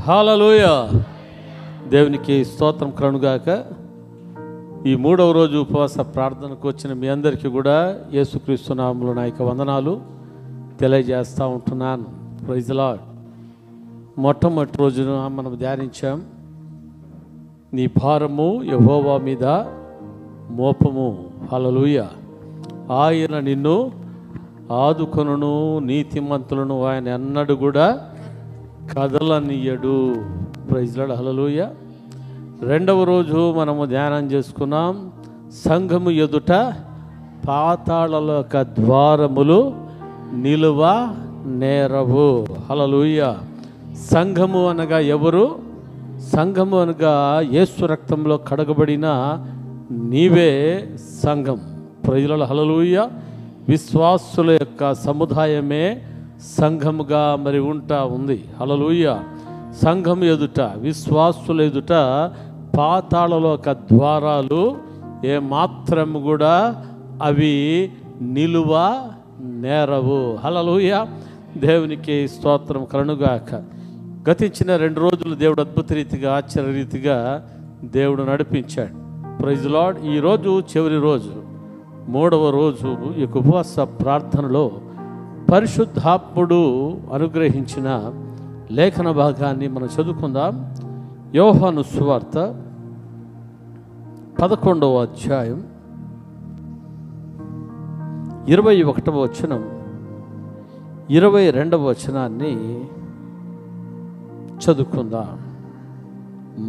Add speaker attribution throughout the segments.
Speaker 1: హల్లెలూయా. దేవునికి స్తోత్రం కలుగుగాక. ఈ 3వ రోజు ఉపవాస ప్రార్థనకు వచ్చిన మీ అందరికీ కూడా యేసుక్రీస్తు నామములో నా యొక్క వందనాలు తెలియజేస్తూ ఉంటున్నాను. Praise the Lord. మొట్టమొదటి రోజున మనం ధ్యానించాం, నీ భారము యెహోవా మీద మోపము. హల్లెలూయా. ఆయన నిన్ను ఆదుకొనును, నీతిమంతులను ఆయన ఎన్నడూ కూడా కదలనీయడు. Praise lord. హల్లెలూయా. రెండవ రోజు మనము ధ్యానం చేసుకున్నాం, సంఘము ఎదుట పాతాళలోక ద్వారములు నిలువ నేరవు. హల్లెలూయా. సంఘము అనగా ఎవరు? సంఘము అనగా యేసు రక్తంలో కడగబడిన నీవే సంఘం. Praise lord. హల్లెలూయా. విశ్వాసుల యొక్క సముదాయమే సంఘముగా మరి ఉంటా ఉంది. హల్లెలూయా. సంఘం ఎదుట, విశ్వాసుల ఎదుట పాతాళలోక ద్వారాలు ఏమాత్రము కూడా అవి నిలువ నేరవు. హల్లెలూయా. దేవునికి స్తోత్రం కలుగుగాక. గతించిన 2 రోజులు దేవుడు అద్భుత రీతిగా, ఆశ్చర్యరీతిగా దేవుడు నడిపించాడు. Praise Lord. ఈరోజు చివరి రోజు, 3వ రోజు ఈ ఉపవాస ప్రార్థనలో పరిశుద్ధాత్ముడు అనుగ్రహించిన లేఖన భాగాన్ని మనం చదువుకుందాం. యోహాను సువార్త 11వ అధ్యాయం 21వ వచనం, 22వ వచనాన్ని చదువుకుందాం.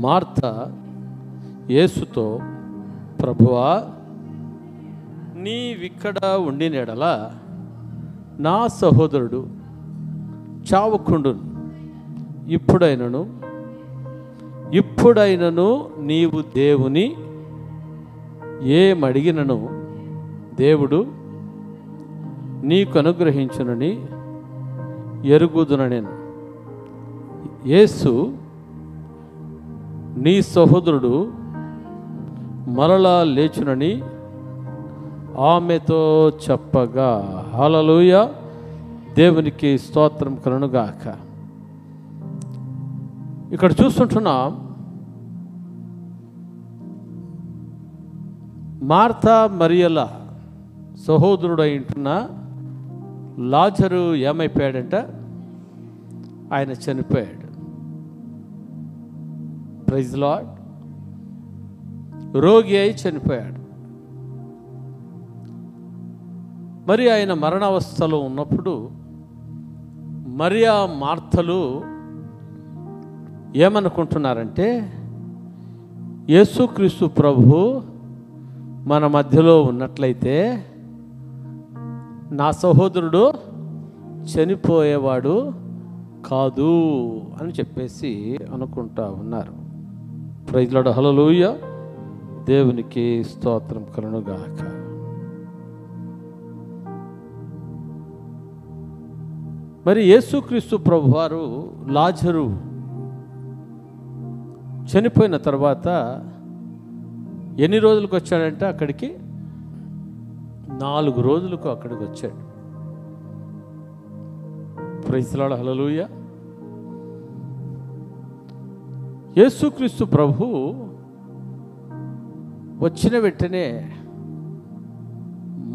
Speaker 1: మార్త యేసుతో, ప్రభువా, నీవిక్కడ ఉండినెడల నా సహోదరుడు చావకుండును. ఇప్పుడైనను నీవు దేవుని ఏమడిగినను దేవుడు నీకు అనుగ్రహించునని ఎరుగుదుననెను. యేసు, నీ సహోదరుడు మరలా లేచునని ఆమెతో చెప్పగా. హల్లెలూయా. దేవునికి స్తోత్రం కలుగుగాక. ఇక్కడ చూస్తుంటున్నాం, మార్తా మరియల సహోదరుడు ఉంటున్న లాజరు ఏమైపోయాడంట? ఆయన చనిపోయాడు. Praise Lord. రోగి అయి చనిపోయాడు. మరి ఆయన మరణావస్థలో ఉన్నప్పుడు మరియా, మార్తలు ఏమనుకుంటున్నారంటే, యేసుక్రీస్తు ప్రభు మన మధ్యలో ఉన్నట్లయితే నా సహోదరుడు చనిపోయేవాడు కాదు అని చెప్పేసి అనుకుంటా ఉన్నారు. Praise lord. హల్లెలూయా. దేవునికి స్తోత్రం కలుగుగాక. మరి యేసుక్రీస్తు ప్రభు వారు లాజరు చనిపోయిన తర్వాత ఎన్ని రోజులకు వచ్చాడంటే అక్కడికి? 4 రోజులకు అక్కడికి వచ్చాడు. Praise lord. హల్లెలూయా. యేసుక్రీస్తు ప్రభు వచ్చిన వెంటనే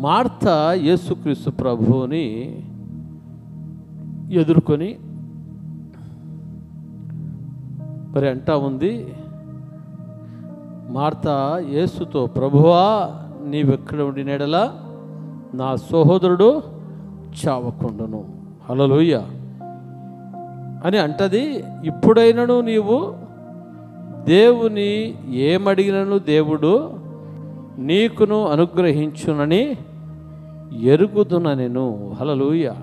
Speaker 1: మార్త యేసుక్రీస్తు ప్రభువుని ఎదుర్కొని మరి అంటా ఉంది, మార్త యేసుతో, ప్రభువా, నీవెక్కడ ఉండినెడల నా సహోదరుడు చావకుండును. హల్లెలూయా అని అంటది. ఇప్పుడైనను నీవు దేవుని ఏమడిగినను దేవుడు నీకును అనుగ్రహించునని ఎరుగుదున నేను. హల్లెలూయా.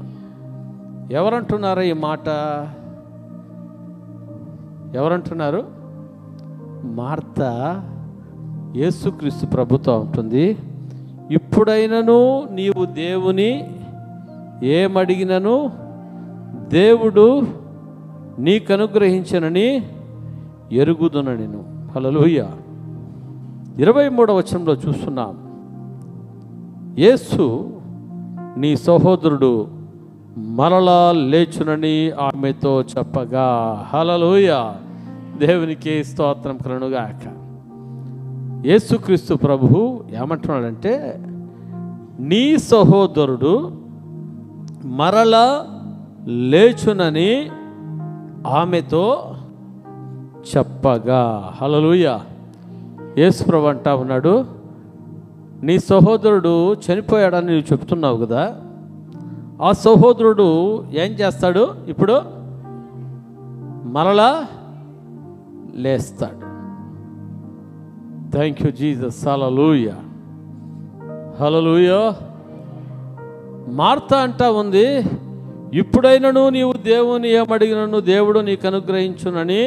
Speaker 1: ఎవరంటున్నారా ఈ మాట? ఎవరంటున్నారు? మార్త యేసుక్రీస్తు ప్రభుతో ఉంటుంది, ఇప్పుడైనను నీవు దేవుని ఏమడిగినను దేవుడు నీకు అనుగ్రహించనని ఎరుగుదున నేను. హల్లెలూయా. 23వ వచనంలో చూస్తున్నాం, యేసు, నీ సహోదరుడు మరలా లేచునని ఆమెతో చెప్పగా. హల్లెలూయా, దేవునికి స్తోత్రం కలుగుగాక. యేసుక్రీస్తు ప్రభువు ఏమంటున్నాడంటే, నీ సహోదరుడు మరలా లేచునని ఆమెతో చెప్పగా. హల్లెలూయా. యేసు ప్రభు అంటా ఉన్నాడు, నీ సహోదరుడు చనిపోయాడని నువ్వు చెప్తున్నావు కదా, ఆ సహోదరుడు ఏం చేస్తాడు? ఇప్పుడు మరలా లేస్తాడు. Thank you Jesus. Hallelujah, hallelujah. Martha అంటా ఉంది, ఇప్పుడైనను నీవు దేవుని ఏమడిగినను దేవుడు నీకు అనుగ్రహించునని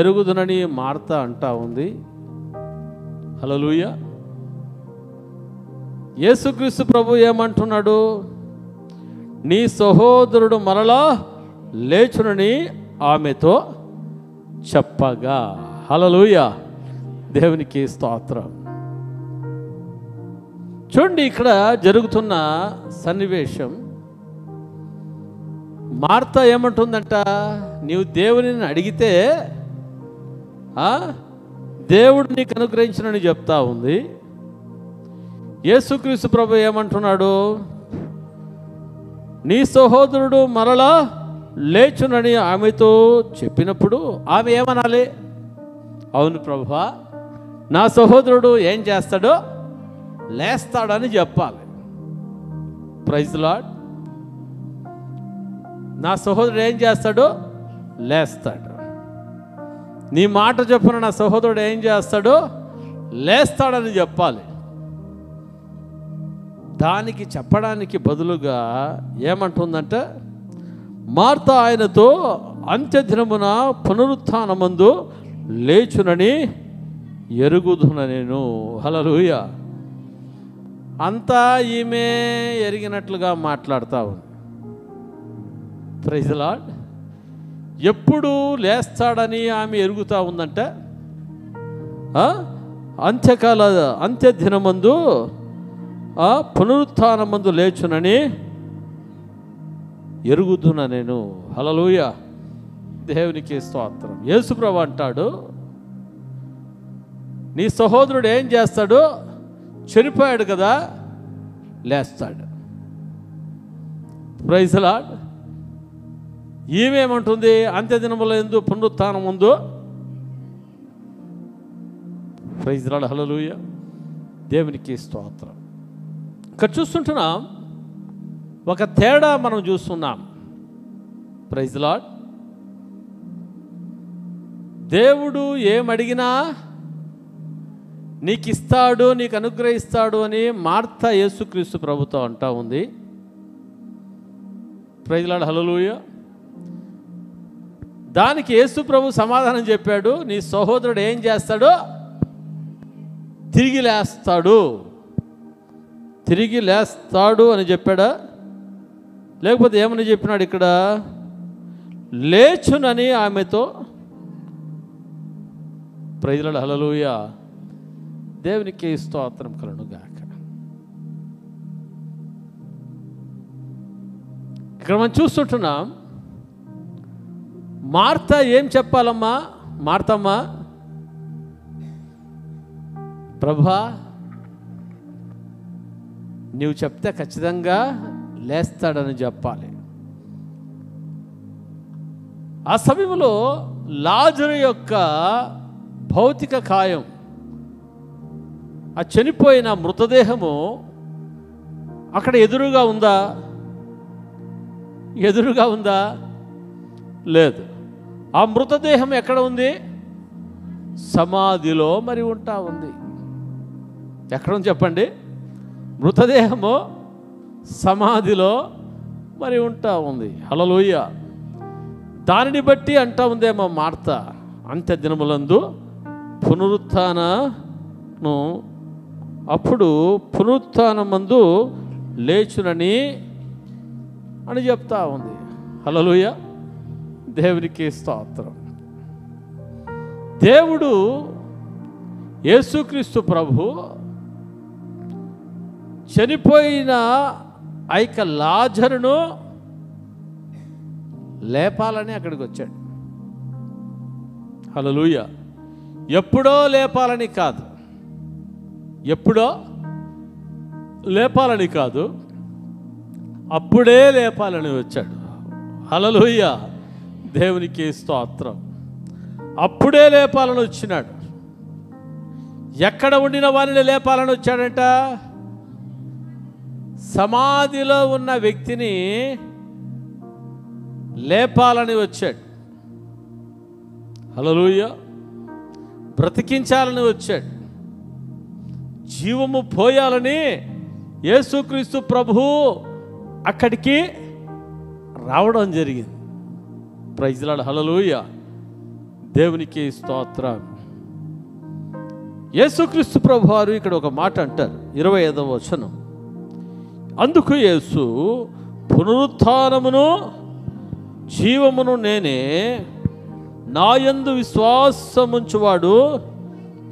Speaker 1: ఎరుగుదునని మార్త అంటా ఉంది. హల్లెలూయా. యేసుక్రీస్తు ప్రభు ఏమంటున్నాడు? నీ సహోదరుడు మరలా లేచునని ఆమెతో చెప్పగా. హల్లెలూయా, దేవునికి స్తోత్రం. చూడండి, ఇక్కడ జరుగుతున్న సన్నివేశం. మార్త ఏమంటుందంట? నీవు దేవునిని అడిగితే దేవుడు నీకు అనుగ్రహించునని చెప్తా ఉంది. యేసుక్రీస్తు ప్రభు ఏమంటున్నాడు? నీ సహోదరుడు మరలా లేచునని ఆమెతో చెప్పినప్పుడు ఆమె ఏమనాలి? అవును ప్రభువా, నా సహోదరుడు ఏం చేస్తాడో లేస్తాడని చెప్పాలి. Praise Lord. నా సహోదరుడు ఏం చేస్తాడో లేస్తాడు. నీ మాట చెప్పున నా సహోదరుడు ఏం చేస్తాడో లేస్తాడని చెప్పాలి. దానికి చెప్పడానికి బదులుగా ఏమంటుందంటే, మార్త ఆయనతో అంత్యదినమున పునరుత్థానమందు లేచునని ఎరుగుదున నేను. హల్లెలూయా. అంతా ఈమె ఎరిగినట్లుగా మాట్లాడుతూ ఉంది. Praise Lord. ఎప్పుడు లేస్తాడని ఆమె ఎరుగుతూ ఉందంటే, అంత్యదినమందు పునరుత్థానమందు లేచునని ఎరుగుదున నేను. హల్లెలూయా, దేవునికి స్తోత్రం. యేసుప్రభు అంటాడు, నీ సహోదరుడు ఏం చేస్తాడు? చనిపోయాడు కదా, లేస్తాడు. Praise lord. ఈమెమంటుంది? అంత్యదినముల యందు పునరుత్థానం ముందు. Praise lord. హల్లెలూయా, దేవునికి స్తోత్రం. ఇక్కడ చూస్తుంటున్నాం, ఒక తేడా మనం చూస్తున్నాం. Praise Lord. దేవుడు ఏమడిగినా నీకు ఇస్తాడు, నీకు అనుగ్రహిస్తాడు అని మార్త యేసుక్రీస్తు ప్రభుతో అంటా ఉంది. Praise lord. హల్లెలూయా. దానికి యేసు ప్రభు సమాధానం చెప్పాడు, నీ సహోదరుడు ఏం చేస్తాడో తిరిగి లేస్తాడు. తిరిగి లేస్తాడు అని చెప్పాడా? లేకపోతే ఏమని చెప్పినాడు ఇక్కడ? లేచునని ఆమెతో. Praise lord. హల్లెలూయా, దేవునికి స్తోత్రం కలుగుగాక. ఇక్కడ మనం చూస్తుంటున్నాం, మార్త ఏం చెప్పాలమ్మా? మార్తమ్మ, ప్రభా నీవు చెప్తే ఖచ్చితంగా లేస్తాడని చెప్పాలి. ఆ సమయంలో లాజరు యొక్క భౌతిక కాయం, ఆ చనిపోయిన మృతదేహము అక్కడ ఎదురుగా ఉందా? ఎదురుగా ఉందా? లేదు. ఆ మృతదేహం ఎక్కడ ఉంది? సమాధిలో మరి ఉంటా ఉంది. ఎక్కడ ఉంది చెప్పండి? మృతదేహము సమాధిలో మరి ఉంటా ఉంది. హల్లెలూయా. దానిని బట్టి అంటా ఉందేమో మార్త, అంత్యదినములందు పునరుత్థానము, అప్పుడు పునరుత్థానమందు లేచునని అని చెప్తా ఉంది. హల్లెలూయా, దేవునికి స్తోత్రం. దేవుడు యేసుక్రీస్తు ప్రభు చనిపోయిన ఆ యొక్క లాజరును లేపాలని అక్కడికి వచ్చాడు. హల్లెలూయా. ఎప్పుడో లేపాలని కాదు, ఎప్పుడో లేపాలని కాదు, అప్పుడే లేపాలని వచ్చాడు. హల్లెలూయా. దేవునికి స్తోత్రం. అప్పుడే లేపాలని వచ్చినాడు. ఎక్కడ ఉండిన వారిని లేపాలని వచ్చాడంట? సమాధిలో ఉన్న వ్యక్తిని లేపాలని వచ్చాడు. హల్లెలూయా. బ్రతికించాలని వచ్చాడు. జీవము పోయాలని యేసుక్రీస్తు ప్రభువు అక్కడికి రావడం జరిగింది. Praise lord. హల్లెలూయా. దేవునికి స్తోత్రం. యేసుక్రీస్తు ప్రభు వారు ఇక్కడ ఒక మాట అంటారు, 25వ వచనం. అందుకు యేసు, పునరుత్థానమును జీవమును నేనే, నాయందు విశ్వాసముంచువాడు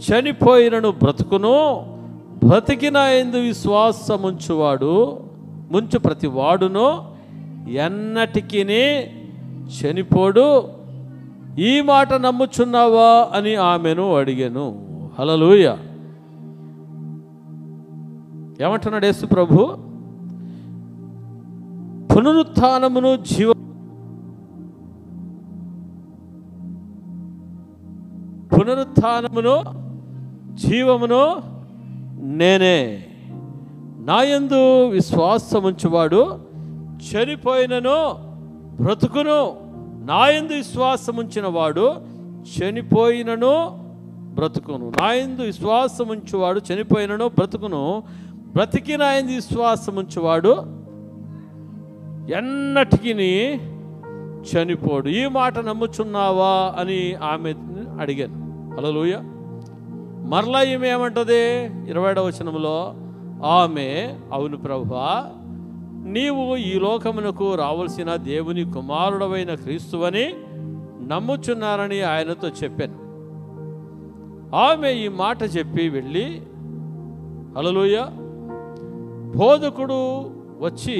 Speaker 1: చనిపోయినను బ్రతుకును, బ్రతికిన యందు విశ్వాసముంచువాడు ముంచు ప్రతి వాడును ఎన్నటికీ చనిపోడు. ఈ మాట నమ్ముచున్నావా అని ఆమెను అడిగాను. హల్లెలూయా. ఏమంటున్నాడు యేసు ప్రభు? పునరుత్థానమును జీవమును నేనే, నాయందు విశ్వాసముంచువాడు చనిపోయినను బ్రతుకును, నాయందు విశ్వాసముంచిన వాడు చనిపోయినను బ్రతుకును. నాయందు విశ్వాసముంచువాడు చనిపోయినను బ్రతుకును, బ్రతికి నాయందు విశ్వాసముంచువాడు ఎన్నటికీ చనిపోడు. ఈ మాట నమ్ముచున్నావా అని ఆమె అడిగాను. హల్లెలూయా. మరలా ఈమె ఏమంటది? 27వ వచనంలో ఆమె, అవును ప్రభువా, నీవు ఈ లోకమునకు రావాల్సిన దేవుని కుమారుడవైన క్రీస్తువని నమ్ముచున్నానని ఆయనతో చెప్పాను. ఆమె ఈ మాట చెప్పి వెళ్ళి, హల్లెలూయా, బోధకుడు వచ్చి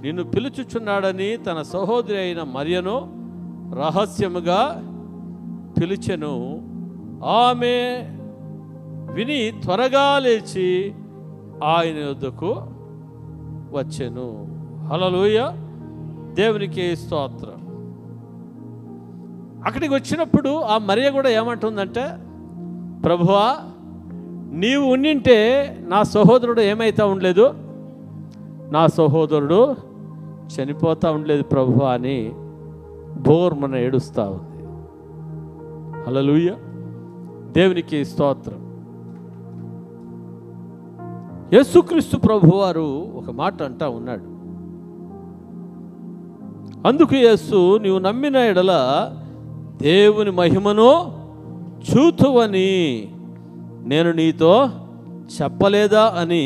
Speaker 1: నిన్ను పిలుచుచున్నాడని తన సహోదరి అయిన మరియను రహస్యముగా పిలిచెను. ఆమె విని త్వరగా లేచి ఆయన యొద్దకు వచ్చెను. హల్లెలూయా. దేవునికి స్తోత్రం. అక్కడికి వచ్చినప్పుడు ఆ మరియ కూడా ఏమంటుందంటే, ప్రభువా, నీవు ఉండింటే నా సహోదరుడు ఏమైతా ఉండలేదు, నా సహోదరుడు చనిపోతా ఉండలేదు ప్రభువా అని బోర్మన ఏడుస్తూ ఉంది. హల్లెలూయా. దేవునికి స్తోత్రం. యేసుక్రీస్తు ప్రభువారు ఒక మాట అంటా ఉన్నాడు. అందుకు యేసు, నీవు నమ్మిన ఎడల దేవుని మహిమను చూతువని నేను నీతో చెప్పలేదా అని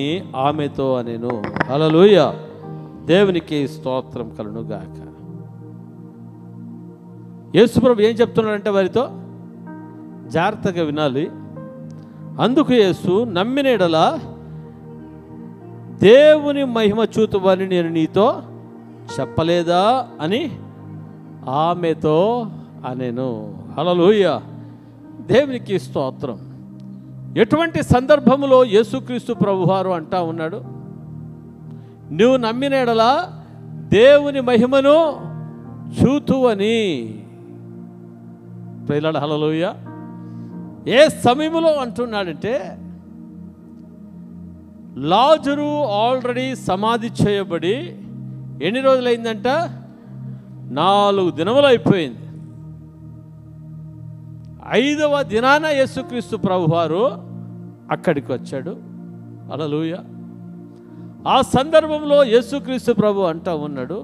Speaker 1: ఆమెతో అనేను. హల్లెలూయా. దేవునికి స్తోత్రం కలును గాక. యేసు ప్రభు ఏం చెప్తున్నాడంటే వారితో జాగ్రత్తగా వినాలి. అందుకు యేసు, నమ్మిన ఎడల దేవుని మహిమ చూతువని నేను నీతో చెప్పలేదా అని ఆమెతో అనేను. హల్లెలూయా. దేవునికి స్తోత్రం. ఎటువంటి సందర్భంలో యేసుక్రీస్తు ప్రభువారు అంటా ఉన్నాడు, నువ్వు నమ్మిన ఎడల దేవుని మహిమను చూతువని. ప్రియులారా, హల్లెలూయా. ఏ సమయంలో అంటున్నాడంటే, లాజరు ఆల్రెడీ సమాధి చేయబడి ఎన్ని రోజులైందంట? 4 దినములు అయిపోయింది. 5వ దినాన యేసుక్రీస్తు ప్రభువారు అక్కడికి వచ్చాడు. హల్లెలూయా. ఆ సందర్భంలో యేసుక్రీస్తు ప్రభు అంటా ఉన్నాడు,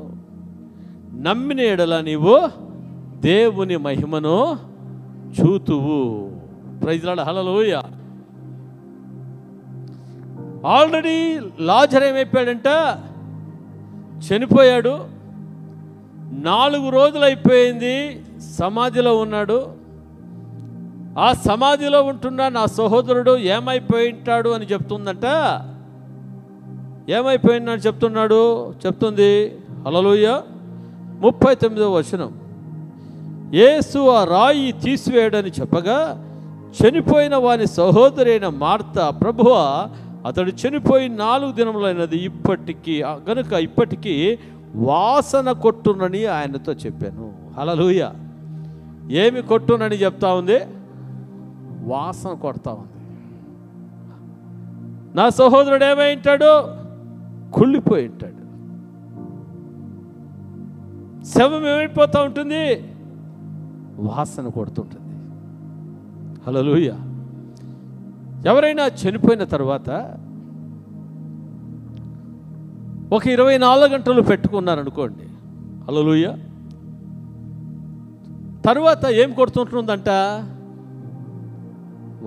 Speaker 1: నమ్మిన ఎడల నీవు దేవుని మహిమను చూతువు. Praise lord. Hallelujah. Already Lazarus ఏమైపోయాడంట? చనిపోయాడు. 4 రోజులు అయిపోయింది, సమాధిలో ఉన్నాడు. ఆ సమాధిలో ఉంటున్న నా సహోదరుడు ఏమైపోయి ఉంటాడు అని చెప్తుందంట. ఏమైపోయిందని చెప్తున్నాడు? చెప్తుంది. హల్లెలూయా. 39వ వచనం. యేసు ఆ రాయి తీసివేయడని చెప్పగా చనిపోయిన వాని సహోదరైన మార్త, ప్రభువా అతడు చనిపోయి 4 దినములైనది, ఇప్పటికీ వాసన కొట్టునని ఆయనతో చెప్పాను. హల్లెలూయా. ఏమి కొట్టునని చెప్తా ఉంది? వాసన కొడతా ఉంది. నా సహోదరుడు ఏమై ఉంటాడు? కుళ్ళిపోయి ఉంటాడు. శవం ఏమైపోతూ ఉంటుంది? వాసన కొడుతుంటుంది. హల్లెలూయా. ఎవరైనా చనిపోయిన తర్వాత ఒక 24 గంటలు పెట్టుకున్నారనుకోండి, హల్లెలూయా, తర్వాత ఏం కొడుతుంటుందంట?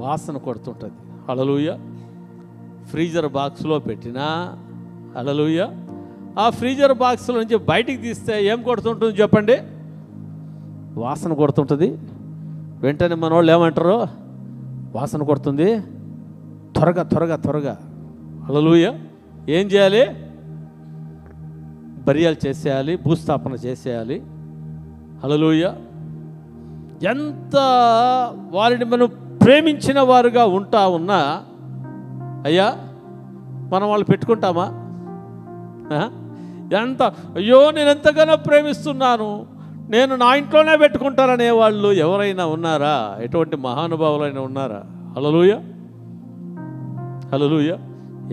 Speaker 1: వాసన కొడుతుంటుంది. హల్లెలూయా. ఫ్రీజర్ బాక్స్లో పెట్టినా, హల్లెలూయా, ఆ ఫ్రీజర్ బాక్స్లో నుంచి బయటికి తీస్తే ఏం కొడుతుంటుంది చెప్పండి? వాసన కొడుతుంటుంది. వెంటనే మన వాళ్ళు ఏమంటారు? వాసన కొడుతుంది, త్వరగా. హల్లెలూయా. ఏం చేయాలి? బరియాలు చేసేయాలి, భూస్థాపన చేసేయాలి. హల్లెలూయా. ఎంత వారిని మనం ప్రేమించిన వారుగా ఉంటా ఉన్నా, అయ్యా మనం వాళ్ళు పెట్టుకుంటామా? ఎంత అయ్యో నేను ఎంతగానో ప్రేమిస్తున్నాను, నేను నా ఇంట్లోనే పెట్టుకుంటారనే వాళ్ళు ఎవరైనా ఉన్నారా? ఎటువంటి మహానుభావులైనా ఉన్నారా? హల్లెలూయా. హల్లెలూయా.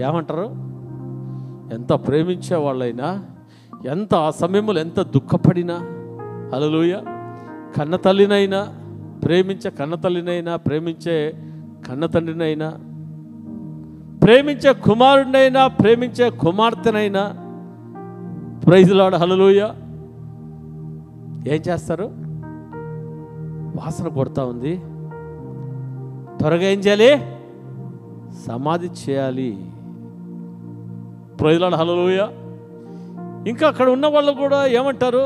Speaker 1: ఏమంటారు? ఎంత ప్రేమించే వాళ్ళైనా, ఎంత ఆ సమయంలో ఎంత దుఃఖపడినా, హల్లెలూయా, కన్న తల్లినైనా ప్రేమించే కన్న తల్లినైనా, ప్రేమించే కన్న తండ్రినైనా, ప్రేమించే కుమారుడినైనా, ప్రేమించే కుమార్తెనైనా, ప్రైజ్ లార్డ్, హల్లెలూయా, ఏం చేస్తారు? వాసన కొడతా ఉంది. త్వరగా ఏం చేయాలి? సమాధి చేయాలి. ప్రైజ్ లార్డ్, హల్లెలూయా. ఇంకా అక్కడ ఉన్న వాళ్ళు కూడా ఏమంటారు?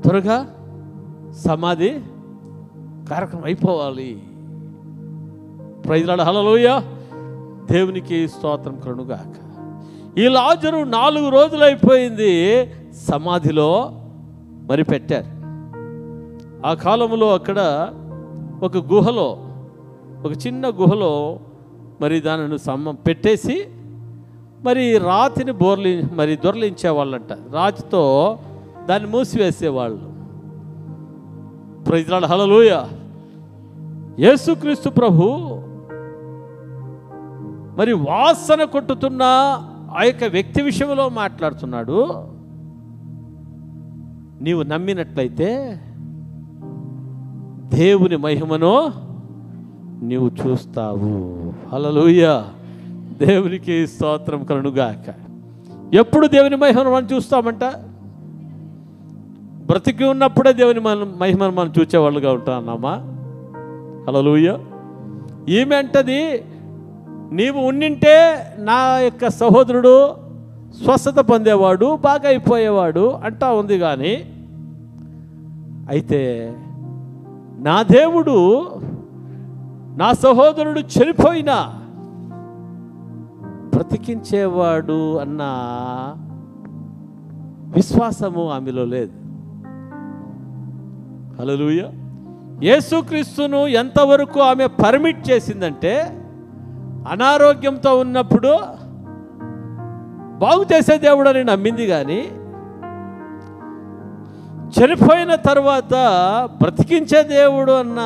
Speaker 1: త్వరగా సమాధి కార్యక్రమం అయిపోవాలి. Praise lord, hallelujah. దేవునికి స్తోత్రం కలుగుగాక. ఈ లాజరు 4 రోజులు అయిపోయింది సమాధిలో మరి పెట్టారు. ఆ కాలంలో అక్కడ ఒక గుహలో, ఒక చిన్న గుహలో మరి దానిని పెట్టేసి మరి రాతిని దొర్లించేవాళ్ళంట. రాతితో దాన్ని మూసివేసేవాళ్ళు. Praise lord, hallelujah. యేసుక్రీస్తు ప్రభు మరి వాసన కొట్టుతున్న ఆ యొక్క వ్యక్తి విషయంలో మాట్లాడుతున్నాడు. నీవు నమ్మినట్లయితే దేవుని మహిమను నీవు చూస్తావు. హల్లెలూయా. దేవునికి స్తోత్రం కలుగుగాక. ఎప్పుడు దేవుని మహిమను మనం చూస్తామంట? బ్రతికి ఉన్నప్పుడే దేవుని మహిమను మనం చూసేవాళ్ళుగా ఉంటామా? హల్లెలూయా. ఈమె అంటది, నీవు ఉండింటే నా యొక్క సహోదరుడు స్వస్థత పొందేవాడు, బాగా అయిపోయేవాడు అంటా ఉంది. కానీ అయితే నా దేవుడు నా సహోదరుడు చనిపోయినా బ్రతికించేవాడు అన్న విశ్వాసము ఆమెలో లేదు. హల్లెలూయా. యేసుక్రీస్తును ఎంతవరకు ఆమె పర్మిట్ చేసిందంటే, అనారోగ్యంతో ఉన్నప్పుడు బాగు చేసే దేవుడు అని నమ్మింది, కానీ చనిపోయిన తర్వాత బ్రతికించే దేవుడు అన్న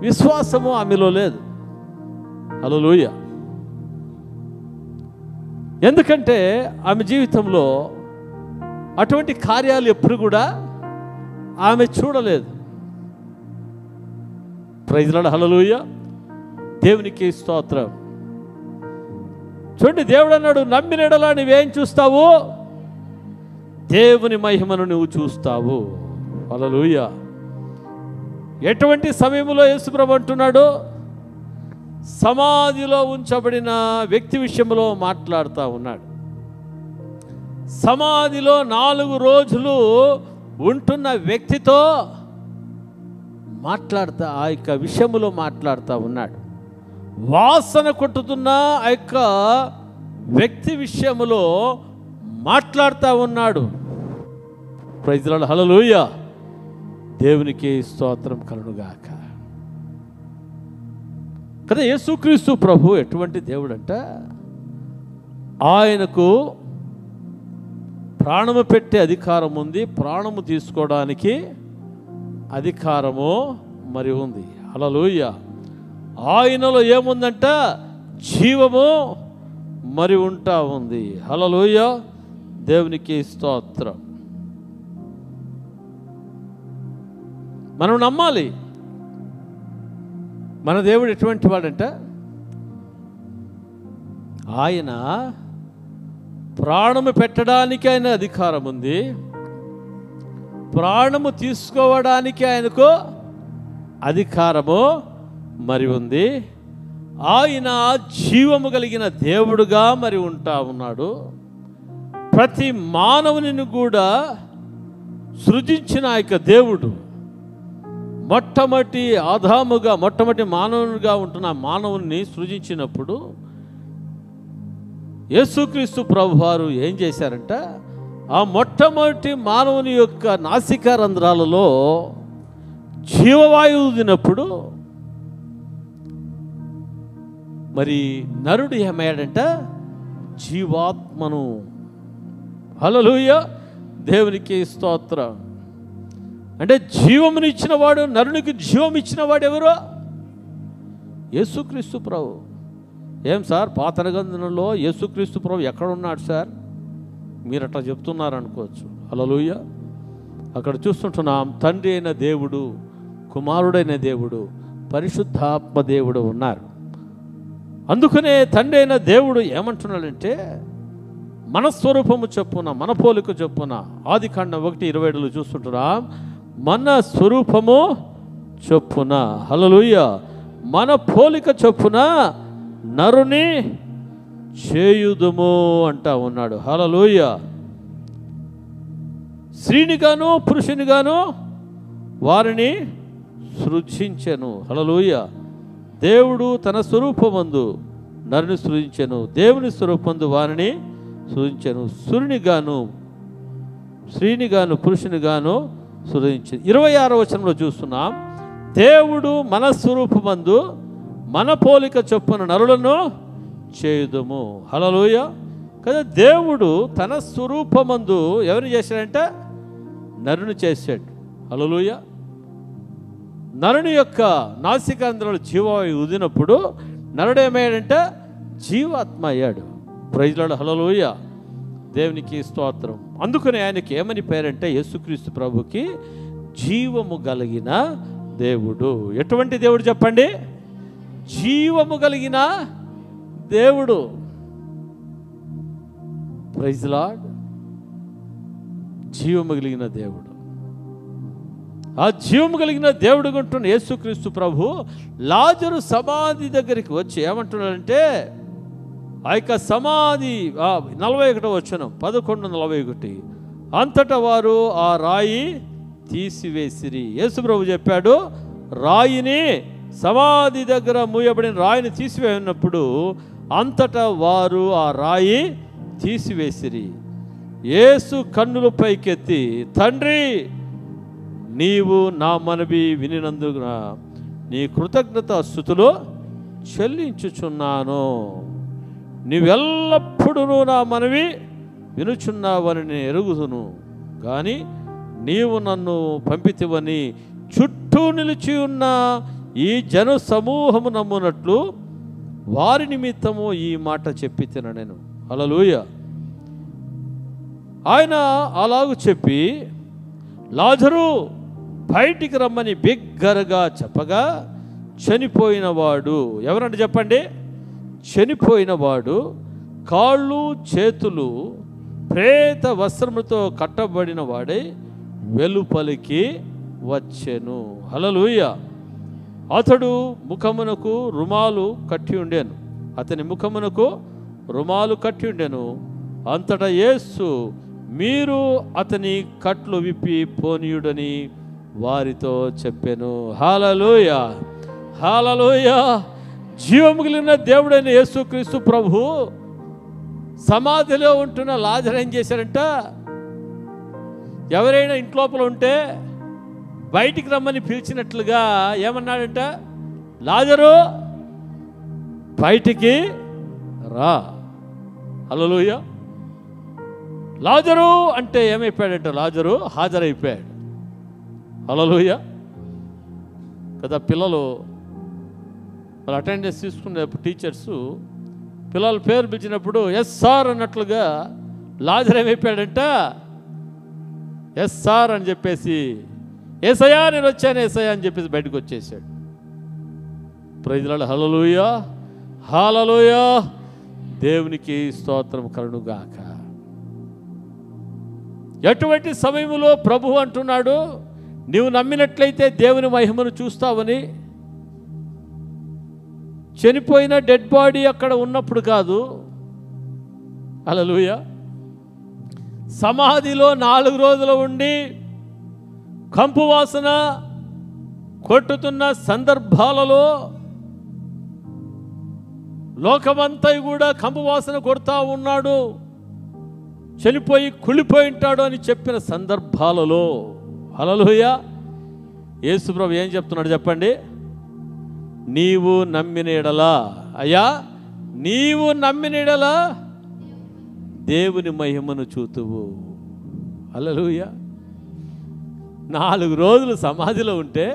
Speaker 1: విశ్వాసము ఆమెలో లేదు. హల్లెలూయా. ఎందుకంటే ఆమె జీవితంలో అటువంటి కార్యాలు ఎప్పుడు కూడా ఆమె చూడలేదు. Praise lord, hallelujah. దేవునికి స్తోత్రం. చూడండి, దేవుడు అన్నాడు, నమ్మిన యెడల నువ్వేం చూస్తావు? దేవుని మహిమను నువ్వు చూస్తావు. హల్లెలూయా. ఎటువంటి సమయంలో యేసుప్రభు అంటున్నాడు? సమాధిలో ఉంచబడిన వ్యక్తి విషయంలో మాట్లాడుతూ ఉన్నాడు. సమాధిలో 4 రోజులు ఉంటున్న వ్యక్తితో మాట్లాడుతూ ఆ యొక్క విషయంలో మాట్లాడుతూ ఉన్నాడు. వాసన కొట్టుతున్న ఆ యొక్క వ్యక్తి విషయంలో మాట్లాడుతూ ఉన్నాడు. Praise the lord, hallelujah. దేవునికి స్తోత్రం కలుగుగాక. కదా యేసుక్రీస్తు ప్రభు ఎటువంటి దేవుడంట, ఆయనకు ప్రాణము పెట్టే అధికారం ఉంది, ప్రాణము తీసుకోవడానికి అధికారము మరి ఉంది. హల్లెలూయా. ఆయనలో ఏముందంట, జీవము మరి ఉంటా ఉంది. హల్లెలూయా. దేవునికి స్తోత్రం. మనం నమ్మాలి. మన దేవుడు ఎటువంటి వాడంట, ఆయన ప్రాణము పెట్టడానికి ఆయన అధికారం ఉంది, ప్రాణము తీసుకోవడానికి ఆయనకు అధికారము మరి ఉంది. ఆయన జీవము కలిగిన దేవుడుగా మరి ఉంటా ఉన్నాడు. ప్రతి మానవుని కూడా సృజించిన ఆ యొక్క దేవుడు మొట్టమొదటి ఆదాముగా, మొట్టమొదటి మానవునిగా ఉంటున్న మానవుని సృజించినప్పుడు యేసుక్రీస్తు ప్రభువారు ఏం చేశారంట, ఆ మొట్టమొదటి మానవుని యొక్క నాసికా రంధ్రాలలో జీవవాయువు దినప్పుడు మరి నరుడు ఏమయ్యాడంట, జీవాత్మను. హల్లెలూయా. దేవునికి స్తోత్రం. అంటే జీవమునిచ్చిన వాడు, నరునికి జీవం ఇచ్చిన వాడు ఎవరో? యేసుక్రీస్తు ప్రభు. ఏం సార్, పాత నిబంధనలో యేసుక్రీస్తు ప్రభు ఎక్కడ ఉన్నాడు సార్, మీరు అట్లా చెప్తున్నారు అనుకోవచ్చు. హల్లెలూయా. అక్కడ చూస్తుంటున్నాం, తండ్రి అయిన దేవుడు, కుమారుడైన దేవుడు, పరిశుద్ధాత్మ దేవుడు ఉన్నారు. అందుకనే తండ్రి అయిన దేవుడు ఏమంటున్నాడంటే, మన స్వరూపము చొప్పున, మన పోలిక చొప్పున, ఆదికాండం 1:27 చూస్తుంటున్నాం, మన స్వరూపము చొప్పున, హల్లెలూయా, మన పోలిక చొప్పున నరుని చేయుదుము అంటా ఉన్నాడు. హల్లెలూయా. స్త్రీనిగాను పురుషునిగాను వారిని సృజించెను. హల్లెలూయా. దేవుడు తన స్వరూపమందు నరుని సృజించెను, దేవుని స్వరూపమందు వారిని సృజించెను. సూర్యునిగాను స్త్రీనిగాను పురుషునిగాను సృజించెను. 26వ వచనంలో చూస్తున్నాం, దేవుడు మన స్వరూపమందు మన పోలిక చొప్పున నరులను చేయుదుము. హల్లెలూయా. కదా దేవుడు తన స్వరూపమందు ఎవరిని చేశాడంట, నరుని చేశాడు. హల్లెలూయా. నరుని యొక్క నాసికాంధ్రంలో జీవాయువు ఊదినప్పుడు నరుడు ఏమయ్యాడంట, జీవాత్మ అయ్యాడు. Praise the lord, hallelujah. దేవునికి స్తోత్రం. అందుకని ఆయనకి ఏమని పేరంటే, యేసుక్రీస్తు ప్రభుకి జీవము కలిగిన దేవుడు. ఎటువంటి దేవుడు చెప్పండి, జీవము కలిగిన దేవుడు. Praise the Lord. జీవము కలిగిన దేవుడు. ఆ జీవము కలిగిన దేవుడు అంటున్న యేసుక్రీస్తు ప్రభు లాజరు సమాధి దగ్గరికి వచ్చి ఏమంటున్నాడంటే, ఆ యొక్క సమాధి 41వ వచనం 11:41, అంతటా వారు ఆ రాయి తీసివేసిరి. యేసు ప్రభు చెప్పాడు, రాయిని, సమాధి దగ్గర మూయబడిన రాయిని తీసివేసినప్పుడు అంతటా వారు ఆ రాయి తీసివేసిరి. యేసు కన్నులు పైకెత్తి, తండ్రి, నీవు నా మనవి వినినందున నీ కృతజ్ఞత స్తుతులు చెల్లించుచున్నాను. నీవెల్లప్పుడూ నా మనవి వినుచున్నావని నేను ఎరుగుదును, కానీ నీవు నన్ను పంపితివని చుట్టూ నిలిచి ఉన్న ఈ జన సమూహము నమ్మునట్లు వారి నిమిత్తము ఈ మాట చెప్పి తిన నేను. హల్లెలూయా. ఆయన అలాగూ చెప్పి లాజరు బయటికి రమ్మని బిగ్గరగా చెప్పగా, చనిపోయినవాడు, ఎవరంటే చెప్పండి, చనిపోయినవాడు కాళ్ళు చేతులు ప్రేత వస్త్రములతో కట్టబడిన వాడై వెలుపలికి వచ్చెను. హల్లెలూయా. అతడు ముఖమునకు రుమాలు కట్టి ఉండెను, అతని ముఖమునకు రుమాలు కట్టి ఉండెను. అంతటా యేసు, మీరు అతని కట్లు విప్పి పోనీయుడని వారితో చెప్పెను. హల్లెలూయా. హల్లెలూయా. జీవము కలిగిన దేవుడైన యేసుక్రీస్తు ప్రభు సమాధిలో ఉంటున్న లాజరు ఏం చేశారంట, ఎవరైనా ఇంట్లోపల ఉంటే బయటికి రమ్మని పిలిచినట్లుగా ఏమన్నాడంట, లాజరు బయటికి రా. హల్లెలూయా. లాజరు అంటే ఏమైపోయాడంట, లాజరు హాజరైపోయాడు. హల్లెలూయా కదా. పిల్లలు వాళ్ళు అటెండెన్స్ తీసుకునేప్పుడు టీచర్సు పిల్లల పేరు పిలిచినప్పుడు ఎస్ సార్ అన్నట్లుగా లాజర్ ఏమైపోయాడంట, ఎస్ సార్ అని చెప్పేసి ఏసయ్యా నేను వచ్చాను ఏసయ్యా అని చెప్పేసి బయటకు వచ్చేసాడు. Praise lord. Hallelujah hallelujah. దేవునికి స్తోత్రం కలుగుగాక. ఎటువంటి సమయంలో ప్రభు అంటున్నాడు, నీవు నమ్మినట్లయితే దేవుని మహిమను చూస్తావని. చనిపోయిన డెడ్ బాడీ అక్కడ ఉన్నప్పుడు కాదు. హల్లెలూయా. సమాధిలో 4 రోజులు ఉండి కంపు వాసన కొట్టుతున్న సందర్భాలలో లోకమంతా కూడా కంపు వాసన కొడతా ఉన్నాడు, చనిపోయి కుళ్ళిపోయి ఉంటాడు అని చెప్పిన సందర్భాలలో హల్లెలూయా యేసుప్రభు ఏం చెప్తున్నాడు చెప్పండి, నీవు నమ్మిన ఎడలా, అయ్యా నీవు నమ్మిన ఎడలా దేవుని మహిమను చూతువు. హల్లెలూయా. 4 రోజులు సమాధిలో ఉంటే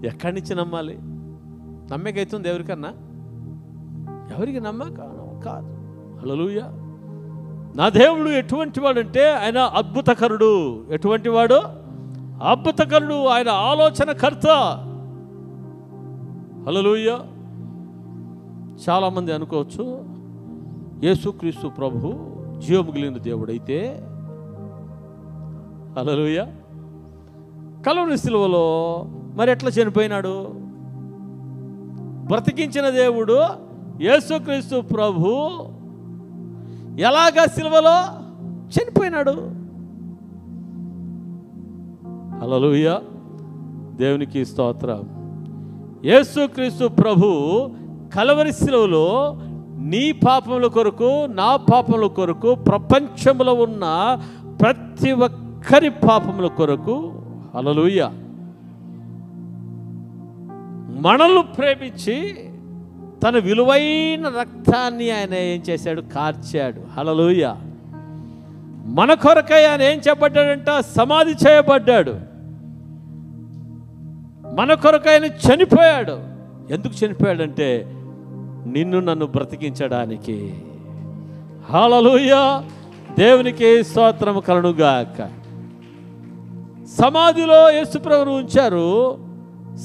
Speaker 1: ఎక్కడి నుంచి నమ్మాలి? నమ్మకైతుంది ఎవరికన్నా? ఎవరికి నమ్మక కాదు. హల్లెలూయా. నా దేవుడు ఎటువంటి వాడు అంటే ఆయన అద్భుతకరుడు. ఎటువంటి వాడు? అద్భుతకరుడు. ఆయన ఆలోచనకర్త. హల్లెలూయా. చాలామంది అనుకోవచ్చు యేసుక్రీస్తు ప్రభు జీవము కలిగిన దేవుడైతే, హల్లెలూయా, కల్వరి శిలువలో మరి ఎట్లా చనిపోయినాడు? బ్రతికించిన దేవుడు యేసుక్రీస్తు ప్రభు ఎలాగా శిలువలో చనిపోయినాడు? హల్లెలూయా. దేవునికి స్తోత్రం. యేసుక్రీస్తు ప్రభు కల్వరి శిలువలో నీ పాపముల కొరకు, నా పాపముల కొరకు, ప్రపంచంలో ఉన్న ప్రతి ఒక్కరి పాపముల కొరకు, హల్లెలూయా, మనల్ని ప్రేమించి తన విలువైన రక్తాన్ని ఆయన ఏం చేశాడు? కార్చాడు. హల్లెలూయా. మన కొరకై ఆయన ఏం చేయబడ్డాడంట? సమాధి చేయబడ్డాడు. మన కొరకు ఆయన చనిపోయాడు. ఎందుకు చనిపోయాడంటే నిన్ను నన్ను బ్రతికించడానికి. హల్లెలూయా. దేవునికి స్తోత్రం కలుగుగాక. సమాధిలో యేసుప్రభువును ఉంచారు.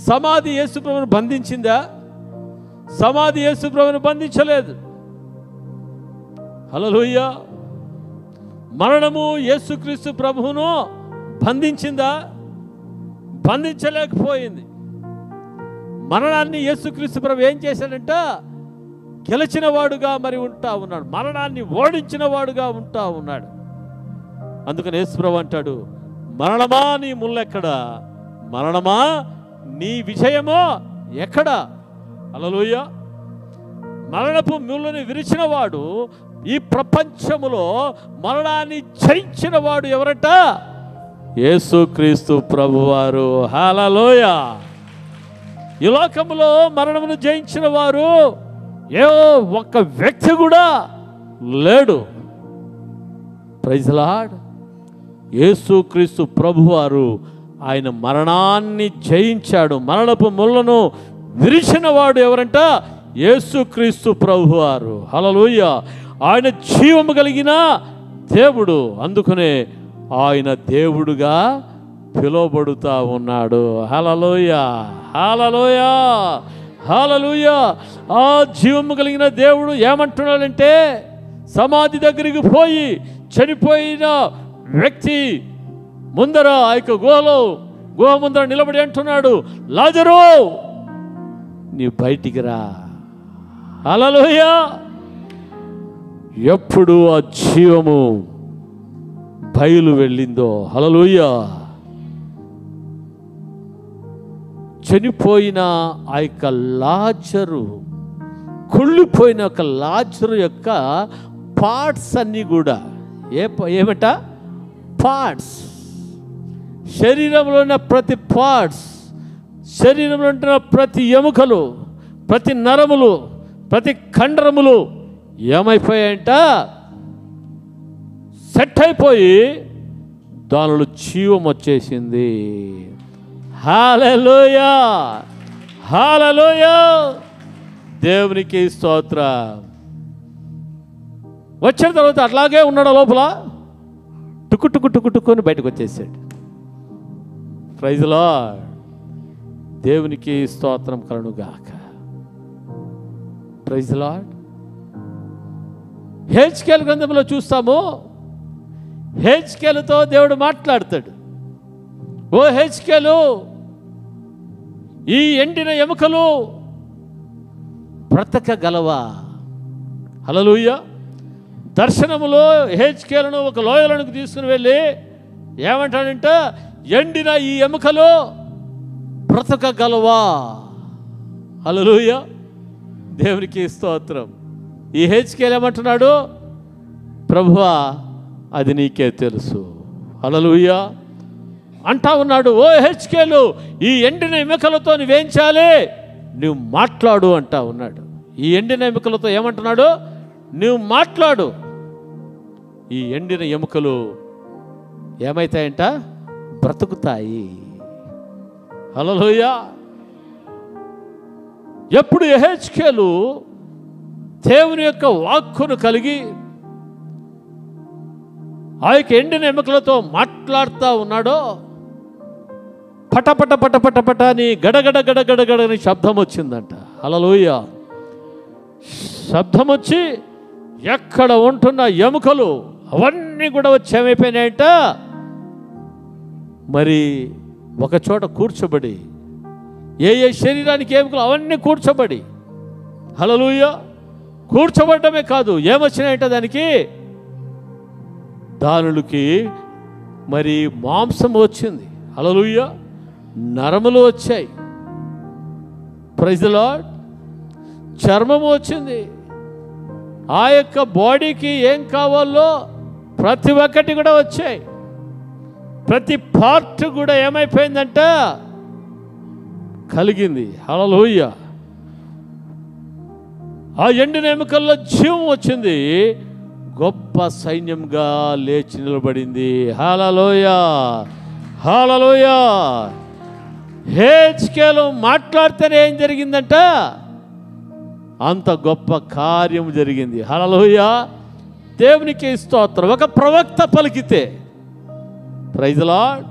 Speaker 1: సమాధి యేసుప్రభువును బంధించిందా? సమాధి యేసుప్రభువును బంధించలేదు. హల్లెలూయా. మరణము యేసుక్రీస్తు ప్రభువును బంధించిందా? బంధించలేకపోయింది. మరణాన్ని యేసుక్రీస్తు ప్రభు ఏం చేశాడంట? గెలిచిన వాడుగా మరి ఉంటా ఉన్నాడు. మరణాన్ని ఓడించిన వాడుగా ఉంటా ఉన్నాడు. అందుకని యేసుప్రభు అంటాడు, మరణమా నీ ముల్లెక్కడా? మరణమా నీ విజయమో ఎక్కడా? హల్లెలూయా. మరణపు ముళ్ళని విరిచిన వాడు, ఈ ప్రపంచములో మరణాన్ని జయించిన వాడు ఎవరట? యేసుక్రీస్తు ప్రభువారు. హల్లెలూయా. ఈ లోకములో మరణమును జయించిన వారు ఏ ఒక్క వ్యక్తి కూడా లేడు. Praise Lord. యేసుక్రీస్తు ప్రభువారు ఆయన మరణాన్ని జయించాడు. మరణపు ముళ్ళను విరిచిన వాడు ఎవరంట? యేసుక్రీస్తు ప్రభువారు. హల్లెలూయా. ఆయన జీవము కలిగిన దేవుడు. అందుకనే ఆయన దేవుడుగా పిలువబడుతూ ఉన్నాడు. హల్లెలూయా హల్లెలూయా హల్లెలూయా. ఆ జీవము కలిగిన దేవుడు ఏమంటున్నాడంటే, సమాధి దగ్గరికి పోయి చనిపోయిన వ్యక్తి ముందర ఆ యొక్క గుహ ముందర నిలబడి అంటున్నాడు, లాజరు నీ బయటికి రా. హల్లెలూయా. ఎప్పుడు ఆ జీవము బయలు వెళ్ళిందో, హల్లెలూయా, చనిపోయిన ఆ యొక్క లాజరు, కుళ్ళిపోయిన ఒక లాజరు యొక్క పార్ట్స్ అన్నీ కూడా ఏమిట? పార్ట్స్. శరీరంలో ఉన్న ప్రతి పార్ట్స్, శరీరంలో ఉంటున్న ప్రతి ఎముకలు, ప్రతి నరములు, ప్రతి కండరములు ఏమైపోయాయంట? సెట్ అయిపోయి దానిలో జీవం వచ్చేసింది. హల్లెలూయా, హల్లెలూయా, దేవునికి స్తోత్రం. వచ్చిన తర్వాత అట్లాగే ఉన్నాడు లోపల, టుక్కు టుక్కు టుక్కు టుక్కుని బయటకు వచ్చేసాడు. ప్రైజ్ లార్డ్, దేవునికి స్తోత్రం కలుగుగాక. Praise lord. హెజ్కేలు గ్రంథంలో చూస్తాము, హెజ్కేలుతో దేవుడు మాట్లాడతాడు. ఓ హెజ్కేలు, ఈ ఎండిన ఎముకలు బ్రతకగలవా? హల్లెలూయా. దర్శనములో హెజ్కేలును ఒక లోయలోనికి తీసుకుని వెళ్ళి ఏమంటాడంటే, ఎండిన ఈ ఎముకలు బ్రతకగలవా? హల్లెలూయా, దేవునికి స్తోత్రం. ఈ హెజ్కేలు ఏమంటున్నాడు? ప్రభువా, అది నీకే తెలుసు. హల్లెలూయా అంటా ఉన్నాడు. ఓ హెజ్కేలు, ఈ ఎండిన ఎముకలతో నువ్వేం చేయాలి? నువ్వు మాట్లాడు అంటా ఉన్నాడు. ఈ ఎండిన ఎముకలతో ఏమంటున్నాడు? నువ్వు మాట్లాడు. ఈ ఎండిన ఎముకలు ఏమైతాయంట? బ్రతుకుతాయి. హల్లెలూయా. ఎప్పుడు యెహెజ్కేలు దేవుని యొక్క వాక్కును కలిగి ఆ యొక్క ఎండిన ఎముకలతో మాట్లాడుతూ ఉన్నాడో, పటపట పటపట పట అని గడగడ గడగడ గడని శబ్దం వచ్చిందంట. హల్లెలూయా. శబ్దం వచ్చి ఎక్కడ ఉంటున్న ఎముకలు అవన్నీ కూడా వచ్చి ఏమైపోయినాయంట? మరి ఒక చోట కూర్చోబడి, ఏ శరీరానికి ఎముకలు అవన్నీ కూర్చోబడి, హల్లెలూయా, కూర్చోబడమే కాదు, ఏమొచ్చినాయంట దానికి? దానులకి మరి మాంసం వచ్చింది. హల్లెలూయా. నరములు వచ్చాయి. Praise the Lord. చర్మము వచ్చింది. ఆ యొక్క బాడీకి ఏం కావాలో ప్రతి ఒక్కటి కూడా వచ్చాయి. ప్రతి పార్ట్ కూడా ఏమైపోయిందంట? కలిగింది. హల్లెలూయా. ఆ ఎండిన ఎముకల్లో జీవం వచ్చింది. గొప్ప సైన్యంగా లేచి నిలబడింది. హల్లెలూయా, హల్లెలూయా. హెజ్కేలు మాట్లాడితేనే ఏం జరిగిందంట? అంత గొప్ప కార్యం జరిగింది. హల్లెలూయా, దేవునికి స్తోత్రం. ఒక ప్రవక్త పలికితే, ప్రైజ్ ది లార్డ్.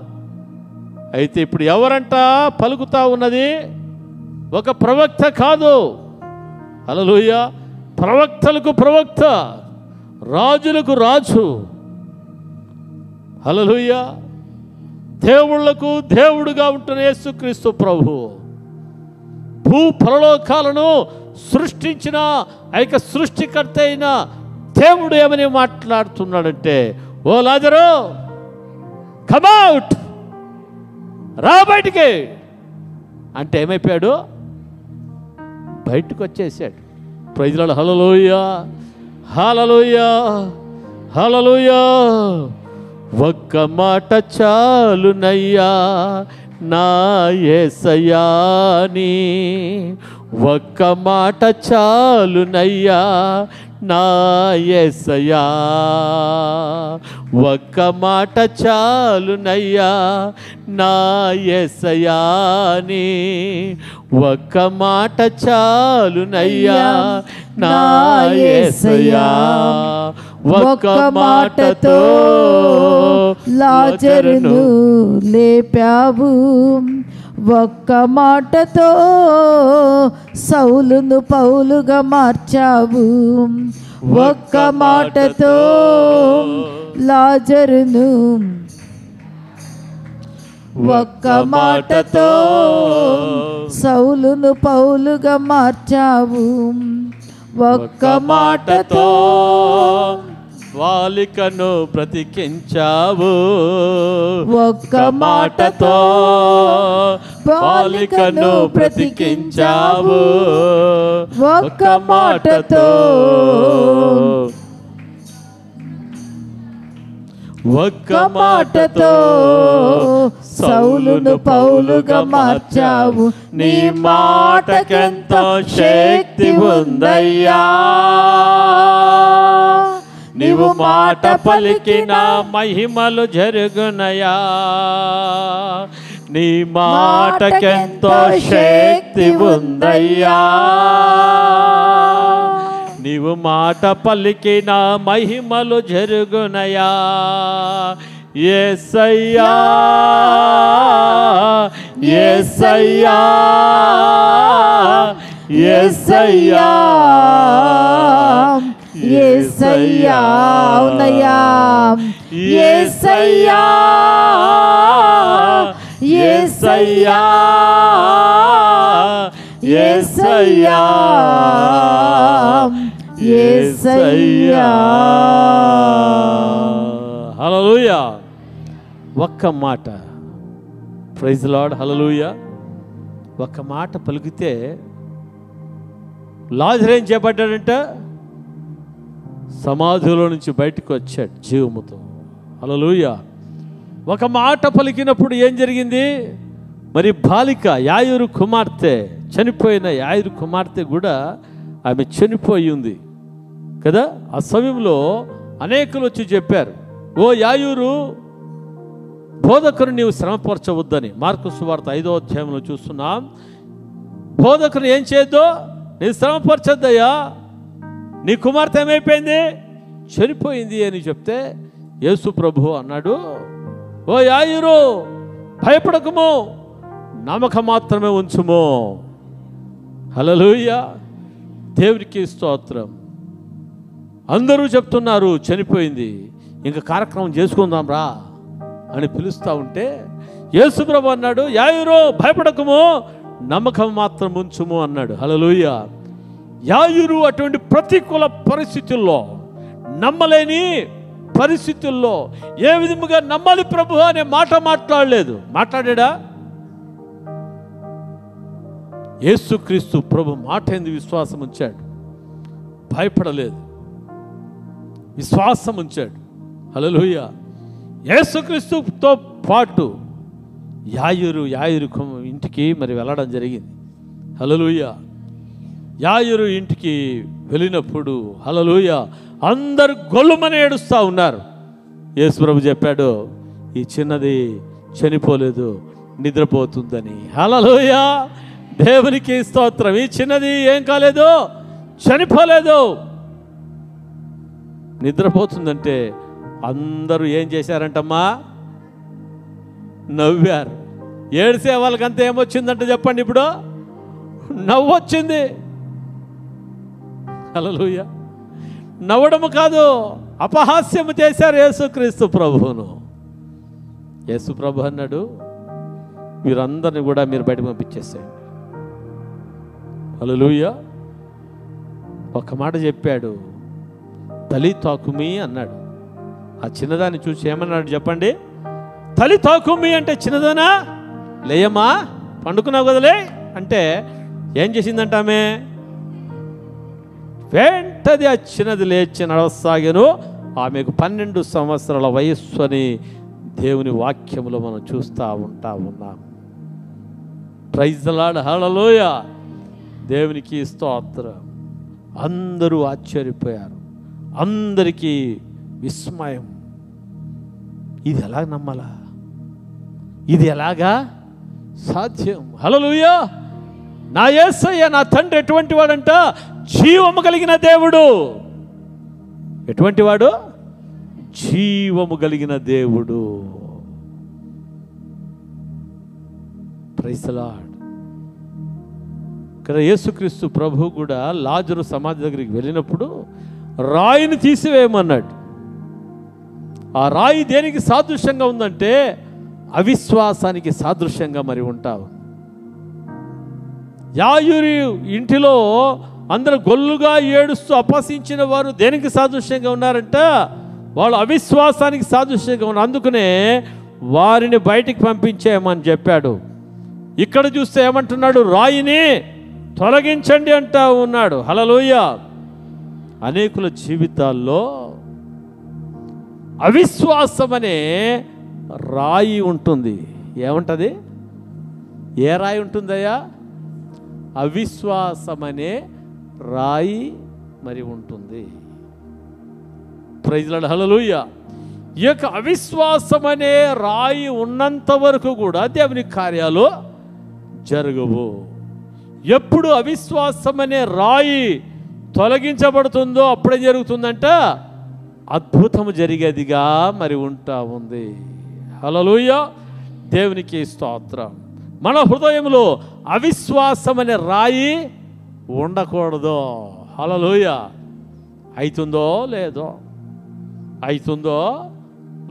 Speaker 1: అయితే ఇప్పుడు ఎవరంట పలుకుతా ఉన్నది? ఒక ప్రవక్త కాదు. హల్లెలూయా. ప్రవక్తలకు ప్రవక్త, రాజులకు రాజు. హల్లెలూయా. దేవుళ్లకు దేవుడుగా ఉంటున్న యేసుక్రీస్తు ప్రభు, భూ పరలోకాలను సృష్టించిన ఆ యొక్క సృష్టికర్త అయిన దేవుడు ఏమని మాట్లాడుతున్నాడంటే, ఓ లాజరు, కమ్ అవుట్, రా బయటికి అంటే ఏమైపోయాడు? బయటకు వచ్చేసాడు. Praise the lord. Hallelujah, hallelujah, hallelujah. ఒక్క మాట చాలునయ్యా నా యేసయ్యా నీ, ఒక్క మాట చాలునయ్యా నా యేసయ్యా, ఒక్క మాట చాలునయ్యా నా యేసయ్యా నీ, ఒక్క మాట చాలునయ్యా నా యేసయ్యా. ఒక్క మాటతో
Speaker 2: లాజరును లేపావు, ఒక్క మాటతో సౌలును పౌలుగా మార్చావు, ఒక్క మాటతో లాజరును, ఒక్క మాటతో సౌలును పౌలుగా మార్చావు, ఒక్క మాటతో
Speaker 1: బాలికను బ్రతికించావు,
Speaker 2: ఒక్క మాటతో బాలికను బ్రతికించావు, ఒక్క మాటతో ఒక్క మాటతో సౌలును పౌలుగా మార్చావు. నీ మాటకెంతో శక్తి ఉందయ్యా.
Speaker 1: నీవు మాట పలికిన మహిమలు జరుగునయా. నీ మాటకెంతో శక్తి ఉందయ్యా. నీవు మాట పలికిన మహిమలు జరుగునయా. యేసయ్యా యేసయ్యా యేసయ్యా
Speaker 2: యేసయ్యా అవునయ్యా. యేసయ్యా యేసయ్యా యేసయ్యా యేసయ్యా.
Speaker 1: హల్లెలూయా. ఒక్క మాట. Praise lord. హల్లెలూయా. ఒక్క మాట పలికితే లాజరు ఏం చేపట్టాడంట? సమాధిలో నుంచి బయటకు వచ్చాడు జీవముతో. హల్లెలూయా. ఒక మాట పలికినప్పుడు ఏం జరిగింది? మరి బాలిక యాయిరు కుమార్తె, చనిపోయిన యాయిరు కుమార్తె కూడా ఆమె చనిపోయి ఉంది కదా. ఆ సమయంలో అనేకులు వచ్చి చెప్పారు, ఓ యాయూరు, బోధకుని నీవు శ్రమపరచవద్దని. మార్కు సువార్త 5వ అధ్యాయంలో చూస్తున్నాం. బోధకుని ఏం చేయొద్దు? నీవు శ్రమపరచొద్దయ్యా, నీ కుమార్తె ఏమైపోయింది? చనిపోయింది అని చెప్తే యేసు ప్రభు అన్నాడు, ఓ యాయూరు, భయపడకము, నమ్మకం మాత్రమే ఉంచుము. హల్లెలూయా. దేవునికి స్తోత్రం. అందరూ చెప్తున్నారు చనిపోయింది, ఇంకా కార్యక్రమం చేసుకుందాం రా అని పిలుస్తూ ఉంటే యేసు ప్రభు అన్నాడు, యాయూరు, భయపడకము, నమ్మకం మాత్రం ఉంచుము అన్నాడు. హల్లెలూయా. యాయూరు అటువంటి ప్రతికూల పరిస్థితుల్లో, నమ్మలేని పరిస్థితుల్లో ఏ విధముగా నమ్మాలి ప్రభు అనే మాట మాట్లాడలేదు. మాట్లాడా? యేసుక్రీస్తు ప్రభు మాట ఎందు విశ్వాసం ఉంచాడు, భయపడలేదు, విశ్వాసం ఉంచాడు. హల్లెలూయా. యేసుక్రీస్తుతో పాటు యాయూరు ఇంటికి మరి వెళ్ళడం జరిగింది. హల్లెలూయా. యాయూరు ఇంటికి వెళ్ళినప్పుడు హల్లెలూయా అందరు గొల్లుమని ఏడుస్తూ ఉన్నారు. యేసు ప్రభు చెప్పాడు, ఈ చిన్నది చనిపోలేదు, నిద్రపోతుందని. హల్లెలూయా. దేవునికి స్తోత్రం. ఈ చిన్నది ఏం కాలేదు, చనిపోలేదు, నిద్రపోతుందంటే అందరూ ఏం చేశారంటమ్మా? నవ్వారు. ఏడ్సే వాళ్ళకంతా ఏమొచ్చిందంటే చెప్పండి ఇప్పుడు? నవ్వొచ్చింది. హల్లెలూయా. నవ్వడము కాదు, అపహాస్యము చేశారు యేసుక్రీస్తు ప్రభువును. యేసు ప్రభు అన్నాడు, వీరందరినీ కూడా మీరు బయటకు పంపించేసేయండి. హల్లెలూయా. ఒక మాట చెప్పాడు, తలితా కుమి అన్నాడు. ఆ చిన్నదాన్ని చూసి ఏమన్నాడు చెప్పండి? తలితా కుమి అంటే చిన్నదానా, లేయమ్మా, పండుకున్నావు కదలే అంటే ఏం చేసిందంట ఆమె? వెంటనే ఆ చిన్నది లేచి నడవసాగాను. ఆమెకు 12 సంవత్సరాల వయస్సు అని దేవుని వాక్యములో మనం చూస్తూ ఉన్నాం. Praise the lord. హల్లెలూయా. దేవునికి స్తోత్రం. అందరూ ఆశ్చర్యపోయారు, అందరికీ విస్మయం. ఇది ఎలా నమ్మాలా? ఇది ఎలాగా సాధ్యం? హల్లెలూయా. నా యేసయ్య, నా తండ్రి ఎటువంటి వాడంట? జీవము కలిగిన దేవుడు. ఎటువంటి వాడు? జీవము కలిగిన దేవుడు. Praise the Lord. ఇక్కడ యేసుక్రీస్తు ప్రభు కూడా లాజరు సమాధి దగ్గరికి వెళ్ళినప్పుడు రాయిని తీసివేయమన్నాడు. ఆ రాయి దేనికి సాదృశ్యంగా ఉందంటే అవిశ్వాసానికి సాదృశ్యంగా మరి ఉంటావు. యాయూరి ఇంటిలో అందరూ గొల్లుగా ఏడుస్తూ అపహసించిన వారు దేనికి సాదృశ్యంగా ఉన్నారంట? వాళ్ళు అవిశ్వాసానికి సాదృశ్యంగా ఉన్నారు. అందుకనే వారిని బయటికి పంపించేయమని చెప్పాడు. ఇక్కడ చూస్తే ఏమంటున్నాడు? రాయిని తొలగించండి అంటా ఉన్నాడు. హల్లెలూయా. అనేకుల జీవితాల్లో అవిశ్వాసం అనే రాయి ఉంటుంది. ఏముంటుంది? ఏ రాయి ఉంటుందయ్యా? అవిశ్వాసం అనే రాయి మరి ఉంటుంది. ప్రైజ్ లార్డ్, హల్లెలూయా. ఈ యొక్క అవిశ్వాసం అనే రాయి ఉన్నంత వరకు కూడా దేవుని కార్యాలు జరగవు. ఎప్పుడు అవిశ్వాసం అనే రాయి తొలగించబడుతుందో అప్పుడే జరుగుతుందంట అద్భుతము జరిగేదిగా మరి ఉంటా ఉంది. హల్లెలూయా, దేవునికి స్తోత్రం. మన హృదయంలో అవిశ్వాసం అనే రాయి ఉండకూడదు. హల్లెలూయా. అవుతుందో లేదో, అవుతుందో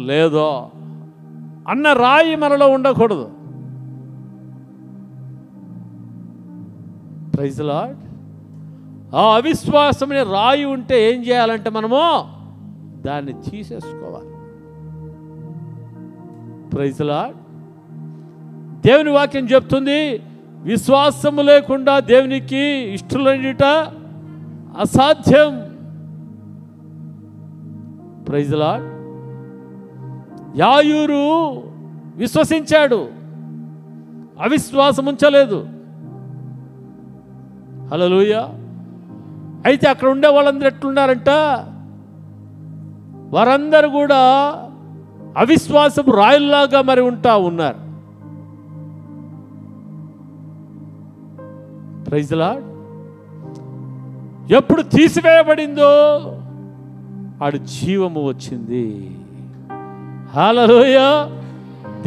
Speaker 1: లేదో అన్న రాయి మనలో ఉండకూడదు. Praise Lord. ఆ అవిశ్వాసం అనే రాయి ఉంటే ఏం చేయాలంటే మనము దాన్ని తీసేసుకోవాలి. Praise Lord. దేవుని వాక్యం చెప్తుంది, విశ్వాసము లేకుండా దేవునికి ఇష్టలుట అసాధ్యం. Praise lord. యాయూరు విశ్వసించాడు, అవిశ్వాసం ఉంచలేదు. హల్లెలూయా. అయితే అక్కడ ఉండే వాళ్ళందరూ ఎట్లున్నారంట? వారందరూ కూడా అవిశ్వాసపు రాయుల్లాగా మరి ఉంటా ఉన్నారు. Praise Lord. ఎప్పుడు తీసివేయబడిందో ఆడు జీవము వచ్చింది. హల్లెలూయా.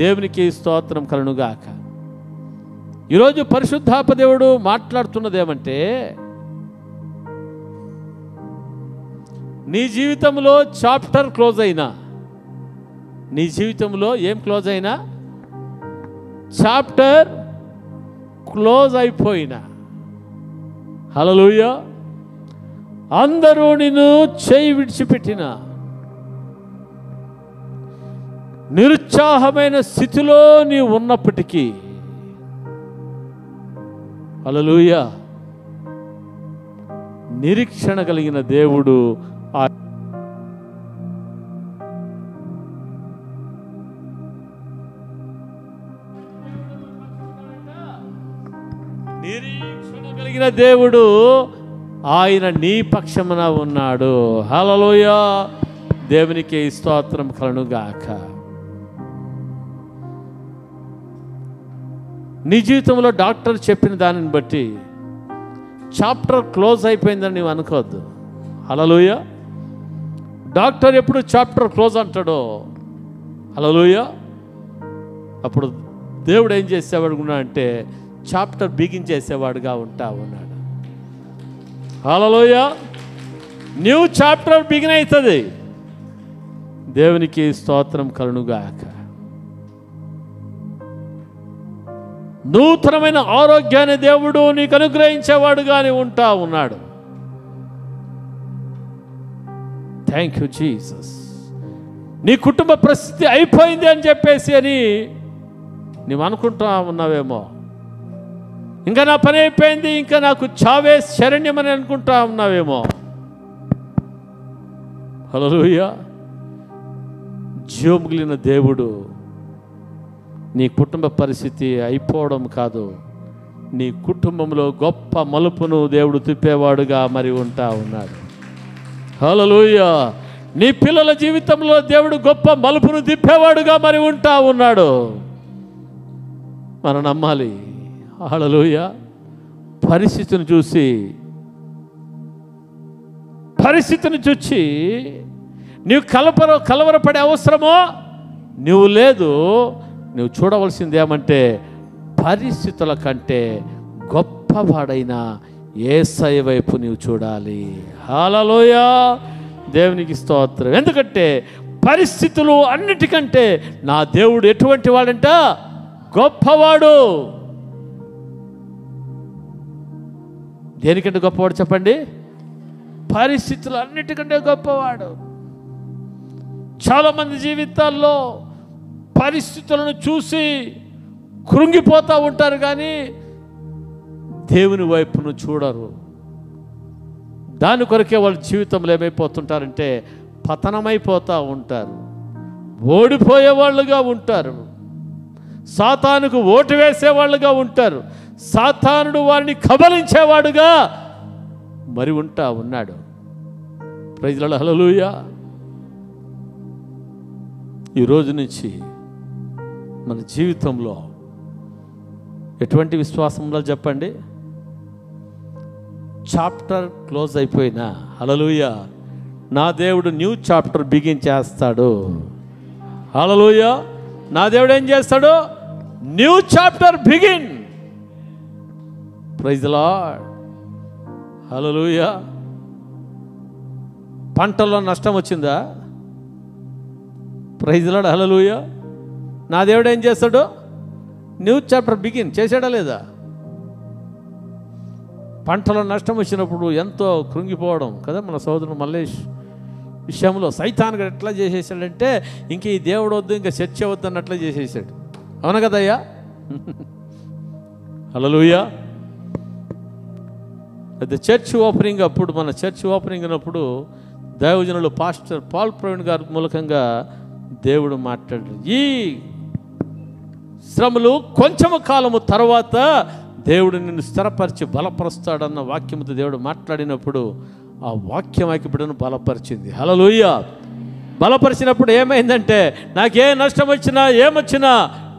Speaker 1: దేవునికి స్తోత్రం కలుగునుగాక. ఈరోజు పరిశుద్ధాత్మ దేవుడు మాట్లాడుతున్నది ఏమంటే, నీ జీవితంలో చాప్టర్ క్లోజ్ అయినా, నీ జీవితంలో ఏం క్లోజ్ అయినా, చాప్టర్ క్లోజ్ అయిపోయినా, హల్లెలూయా, అందరూ నిన్ను చేయి విడిచిపెట్టిన, నిరుత్సాహమైన స్థితిలో నీ ఉన్నప్పటికీ, హల్లెలూయా, నిరీక్షణ కలిగిన దేవుడు నిరీక్షణ కలిగిన దేవుడు ఆయన నీ పక్షమున ఉన్నాడు. హల్లెలూయా. దేవునికి స్తోత్రం కలుగునుగాక. నీ జీవితంలో డాక్టర్ చెప్పిన దానిని బట్టి చాప్టర్ క్లోజ్ అయిపోయిందని నీవు అనుకోవద్దు. హల్లెలూయా. డాక్టర్ ఎప్పుడు చాప్టర్ క్లోజ్ అంటాడో, హల్లెలూయా, అప్పుడు దేవుడు ఏం చేసేవాడు అంటే చాప్టర్ బిగించేసేవాడుగా ఉంటా ఉన్నాడు. హల్లెలూయా. న్యూ చాప్టర్ బిగిన్ అవుతుంది. దేవునికి స్తోత్రం కలుగునుగాక. నూతనమైన ఆరోగ్యాన్ని దేవుడు నీకు అనుగ్రహించేవాడుగానే ఉంటా ఉన్నాడు. Thank you Jesus. నీ కుటుంబ పరిస్థితి అయిపోయింది అని చెప్పేసి అని నువ్వు అనుకుంటా ఉన్నావేమో. ఇంకా నా పని అయిపోయింది, ఇంకా నాకు చావే శరణ్యమని అనుకుంటా ఉన్నావేమో. హల్లెలూయా. జీవం కలిగిన దేవుడు నీ కుటుంబ పరిస్థితి అయిపోవడం కాదు, నీ కుటుంబంలో గొప్ప మలుపును దేవుడు తిప్పేవాడుగా మరి ఉంటా ఉన్నాడు. హల్లెలూయా. నీ పిల్లల జీవితంలో దేవుడు గొప్ప మలుపును తిప్పేవాడుగా మరి ఉంటా ఉన్నాడు. మనం నమ్మాలి. హల్లెలూయా. పరిస్థితిని చూసి నీవు కలవరపడే అవసరమో నువ్వు లేదు. నువ్వు చూడవలసింది ఏమంటే పరిస్థితుల కంటే గొప్పవాడైన యేసయ్య వైపు నీవు చూడాలి. హల్లెలూయా. దేవునికి స్తోత్రం. ఎందుకంటే పరిస్థితులు అన్నిటికంటే నా దేవుడు ఎటువంటి వాడంట? గొప్పవాడు. దేనికంటే గొప్పవాడు చెప్పండి? పరిస్థితులు అన్నిటికంటే గొప్పవాడు. చాలామంది జీవితాల్లో పరిస్థితులను చూసి కృంగిపోతూ ఉంటారు, కానీ దేవుని వైపును చూడరు. దాని కొరకే వాళ్ళ జీవితంలో ఏమైపోతుంటారంటే పతనమైపోతూ ఉంటారు. ఓడిపోయేవాళ్ళుగా ఉంటారు, సాతానుకు ఓటు వేసేవాళ్ళుగా ఉంటారు, సాతానుడు వారిని కబలించేవాడుగా మరి ఉన్నాడు. ప్రైజ్ లార్డ్, హల్లెలూయా. ఈ రోజు నుంచి మన జీవితంలో ఎటువంటి విశ్వాసంలో చెప్పండి, చాప్టర్ క్లోజ్ అయిపోయినా హల్లెలూయా నా దేవుడు న్యూ చాప్టర్ బిగిన్ చేస్తాడు. హల్లెలూయా. నా దేవుడు ఏం చేస్తాడు? New chapter begin. Praise the lord, hallelujah. పంటల్లో నష్టం వచ్చిందా? Praise the lord, hallelujah. నా దేవుడు ఏం చేస్తాడు? న్యూ చాప్టర్ బిగిన్ చేశాడా లేదా? పంటలో నష్టం వచ్చినప్పుడు ఎంతో కృంగిపోవడం కదా. మన సోదరుడు మల్లేష్ విషయంలో సైతానుగా ఎట్లా చేసేసాడంటే, ఇంక ఈ దేవుడు వద్దు, ఇంకా చర్చ వద్దు అన్నట్లా చేసేసాడు. అవును కదయ్యా? హల్లెలూయా. అది చర్చ్ ఓపెనింగ్ అప్పుడు, మన చర్చ్ ఓపెనింగ్ అన్నప్పుడు దైవజనులు పాస్టర్ పాల్ ప్రవీణ్ గారి మూలకంగా దేవుడు మాట్లాడారు. ఈ శ్రమలు కొంచెము కాలము తర్వాత దేవుడు నిన్ను స్థిరపరిచి బలపరుస్తాడన్న వాక్యముతో దేవుడు మాట్లాడినప్పుడు ఆ వాక్యం బిడ్డను బలపరిచింది. హల్లెలూయా. బలపరిచినప్పుడు ఏమైందంటే, నాకే నష్టం వచ్చినా ఏమొచ్చినా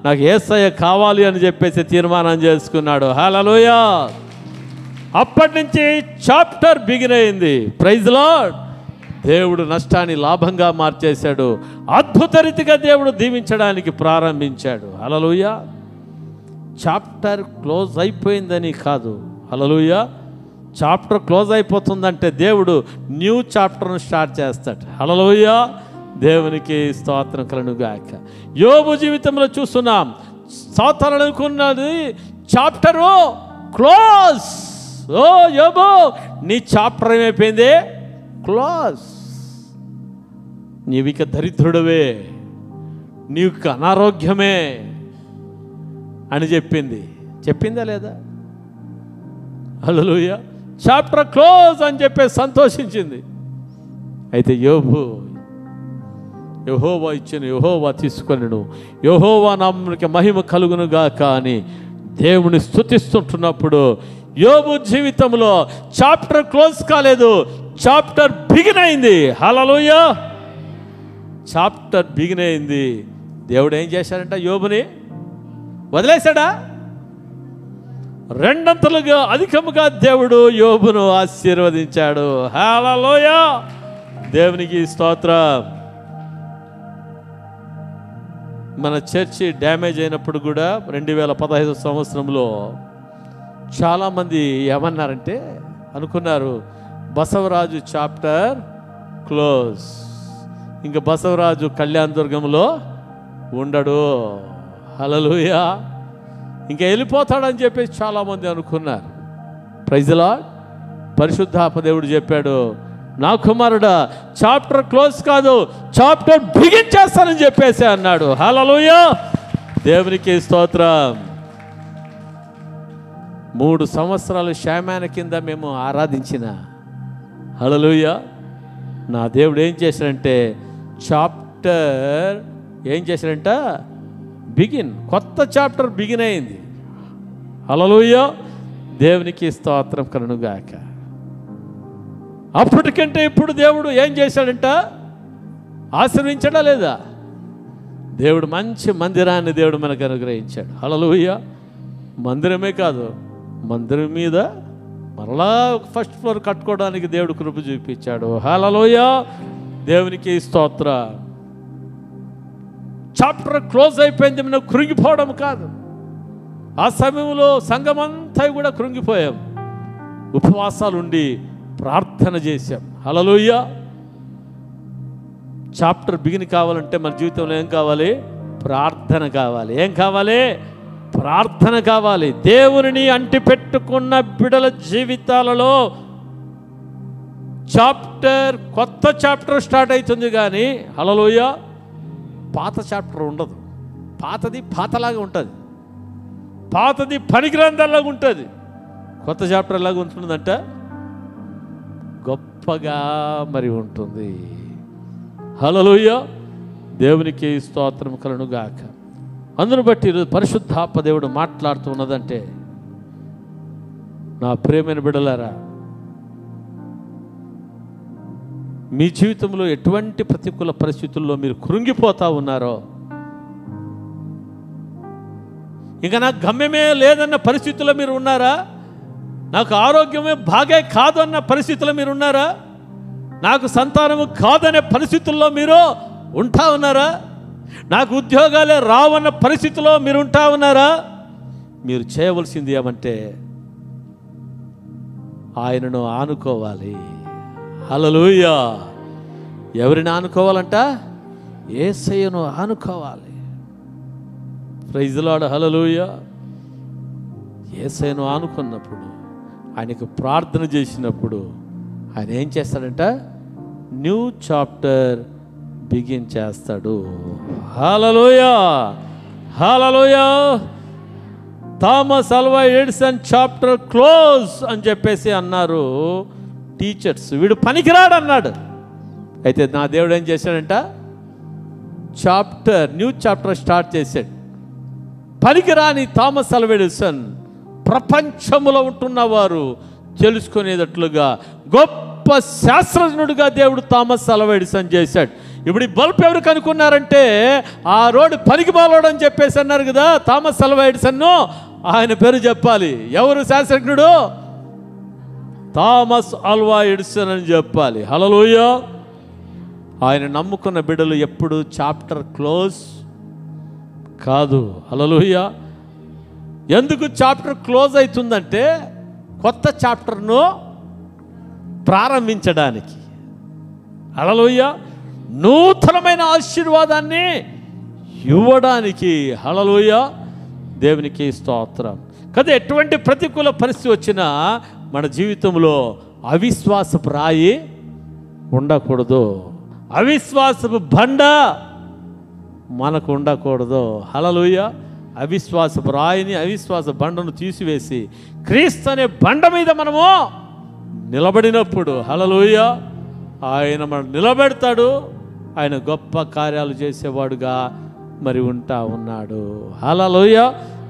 Speaker 1: నాకు యేసయ్య కావాలి అని చెప్పేసి తీర్మానం చేసుకున్నాడు. హల్లెలూయా. అప్పటి నుంచి చాప్టర్ బిగిన్ అయింది. Praise Lord. దేవుడు నష్టాన్ని లాభంగా మార్చేశాడు. అద్భుత రీతిగా దేవుడు దీవించడానికి ప్రారంభించాడు. హల్లెలూయా. చాప్టర్ క్లోజ్ అయిపోయిందని కాదు. హల్లెలూయా. చాప్టర్ క్లోజ్ అయిపోతుందంటే దేవుడు న్యూ చాప్టర్ను స్టార్ట్ చేస్తాడు. హల్లెలూయా. దేవునికి స్తోత్రం కలుగుగాక. యోబు జీవితంలో చూస్తున్నాం, సాతాను అనుకున్నది చాప్టరు క్లోజ్. ఓ యోబు, నీ చాప్టర్ ఏమైపోయింది? క్లోజ్. నీవిక దరిద్రుడవే, నీకు అనారోగ్యమే అని చెప్పిందా లేదా? హల్లెలూయా. చాప్టర్ క్లోజ్ అని చెప్పి సంతోషించింది. అయితే యోబు, యెహోవా ఇచ్చిన యెహోవా తీసుకొనెను, యెహోవా నామమునకు మహిమ కలుగునుగాక అని దేవుని స్తుతిస్తుంటున్నప్పుడు యోబు జీవితంలో చాప్టర్ క్లోజ్ కాలేదు, చాప్టర్ బిగిన్ అయింది. హల్లెలూయా. చాప్టర్ బిగిన్ అయింది. దేవుడు ఏం చేశాడంట? యోబుని వదిలేశాడా? రెండంతలుగా అధికముగా దేవుడు యోబును ఆశీర్వదించాడు. హల్లెలూయా. దేవునికి స్తోత్రం. మన చర్చి డ్యామేజ్ అయినప్పుడు కూడా 2015 సంవత్సరంలో చాలామంది ఏమన్నారంటే, అనుకున్నారు బసవరాజు చాప్టర్ క్లోజ్, ఇంకా బసవరాజు కళ్యాణదుర్గంలో ఉండడు. హల్లెలూయా. ఇంకా వెళ్ళిపోతాడని చెప్పేసి చాలామంది అనుకున్నారు. Praise the Lord. పరిశుద్ధాత్మ దేవుడు చెప్పాడు, నా కుమారుడా, చాప్టర్ క్లోజ్ కాదు, చాప్టర్ బిగిన్ చేస్తానని చెప్పేసి అన్నాడు. హల్లెలూయా. దేవునికి స్తోత్రం. 3 సంవత్సరాలు షామాన కింద మేము ఆరాధించిన, హల్లెలూయా, నా దేవుడు ఏం చేశాడంటే చాప్టర్ ఏం చేశాడంట? బిగిన్. కొత్త చాప్టర్ బిగిన్ అయింది. హల్లెలూయా. దేవునికి స్తోత్రం కలుగుగాక. అప్పటికంటే ఇప్పుడు దేవుడు ఏం చేశాడంట? ఆశీర్వించడా లేదా? దేవుడు మంచి మందిరాన్ని దేవుడు మనకు అనుగ్రహించాడు. హల్లెలూయా. మందిరమే కాదు, మందిరం మీద మరలా ఫస్ట్ ఫ్లోర్ కట్టుకోవడానికి దేవుడు కృప చూపించాడు. హల్లెలూయా. దేవునికి స్తోత్రం. చాప్టర్ క్లోజ్ అయిపోయింది, మనం కృంగిపోవడం కాదు. ఆ సమయంలో సంఘమంతా కూడా కృంగిపోయాం, ఉపవాసాలు ఉండి ప్రార్థన చేశాం. హల్లెలూయా. చాప్టర్ బిగిన్ కావాలంటే మన జీవితంలో ఏం కావాలి? ప్రార్థన కావాలి. ఏం కావాలి? ప్రార్థన కావాలి. దేవునిని అంటిపెట్టుకున్న బిడల జీవితాలలో చాప్టర్, కొత్త చాప్టర్ స్టార్ట్ అవుతుంది కానీ హల్లెలూయా పాత చాప్టర్ ఉండదు. పాతది పాతలాగా ఉంటుంది, పాతది పని గ్రంథాలాగా ఉంటుంది. కొత్త చాప్టర్ ఎలాగ ఉంటుందంట? గొప్పగా మరి ఉంటుంది. హల్లెలూయా. దేవునికి స్తోత్రం కలుగును గాక. అందును బట్టి ఈరోజు పరిశుద్ధాత్మ దేవుడు మాట్లాడుతూ ఉన్నదంటే, నా ప్రియమైన బిడ్డలారా, మీ జీవితంలో ఎటువంటి ప్రతికూల పరిస్థితుల్లో మీరు కృంగిపోతా ఉన్నారో, ఇంకా నాకు గమ్యమే లేదన్న పరిస్థితుల్లో మీరు ఉన్నారా? నాకు ఆరోగ్యమే బాగే కాదు అన్న పరిస్థితుల్లో మీరు ఉన్నారా? నాకు సంతానము కాదనే పరిస్థితుల్లో మీరు ఉంటా ఉన్నారా? నాకు ఉద్యోగాలే రావన్న పరిస్థితిలో మీరు ఉంటా ఉన్నారా? మీరు చేయవలసింది ఏమంటే ఆయనను ఆనుకోవాలి. హల్లెలూయా. ఎవరిని ఆనుకోవాలంట? యేసయ్యను ఆనుకోవాలి. Praise the lord. హల్లెలూయా. యేసయ్యను ఆనుకున్నప్పుడు, ఆయనకు ప్రార్థన చేసినప్పుడు ఆయన ఏం చేస్తాడంట? న్యూ చాప్టర్ బిగిన్ చేస్తాడు. Hallelujah. Hallelujah. Thomas Alva Edison chapter close అని చెప్పేసి అన్నారు టీచర్స్. వీడు పనికిరాడు అన్నాడు. అయితే నా దేవుడు ఏం చేశాడంట? న్యూ చాప్టర్ స్టార్ట్ చేశాడు. పనికిరాని థామస్ అల్వా ఎడిసన్ ప్రపంచంలో ఉంటున్నవారు తెలుసుకునేటట్లుగా గొప్ప శాస్త్రజ్ఞుడిగా దేవుడు థామస్ అల్వా ఎడిసన్ చేశాడు. ఇప్పుడు ఈ బల్బ్ ఎవరు కనుక్కున్నారంటే, ఆ రోడ్డు పనికి బాలోడు అని చెప్పేసి అన్నారు కదా థామస్ అల్వా ఎడిసన్ను. ఆయన పేరు చెప్పాలి. ఎవరు శాస్త్రజ్ఞుడు? థామస్ అల్వా ఎడిసన్ అని చెప్పాలి. హల్లెలూయా. ఆయన నమ్ముకున్న బిడ్డలు ఎప్పుడు చాప్టర్ క్లోజ్ కాదు. హల్లెలూయా. ఎందుకు చాప్టర్ క్లోజ్ అవుతుందంటే, కొత్త చాప్టర్ను ప్రారంభించడానికి. హల్లెలూయా. నూతనమైన ఆశీర్వాదాన్ని ఇవ్వడానికి. హల్లెలూయా. దేవునికి స్తోత్రం కదా. ఎటువంటి ప్రతికూల పరిస్థితి వచ్చినా మన జీవితంలో అవిశ్వాసపు రాయి ఉండకూడదు, అవిశ్వాసపు బండ మనకు ఉండకూడదు. హల్లెలూయా. అవిశ్వాసపు రాయిని, అవిశ్వాస బండను తీసివేసి క్రీస్తు అనే బండ మీద మనము నిలబడినప్పుడు, హల్లెలూయా, ఆయన మనం నిలబెడతాడు. ఆయన గొప్ప కార్యాలు చేసేవాడుగా మరి ఉంటా ఉన్నాడు. హల్లెలూయా.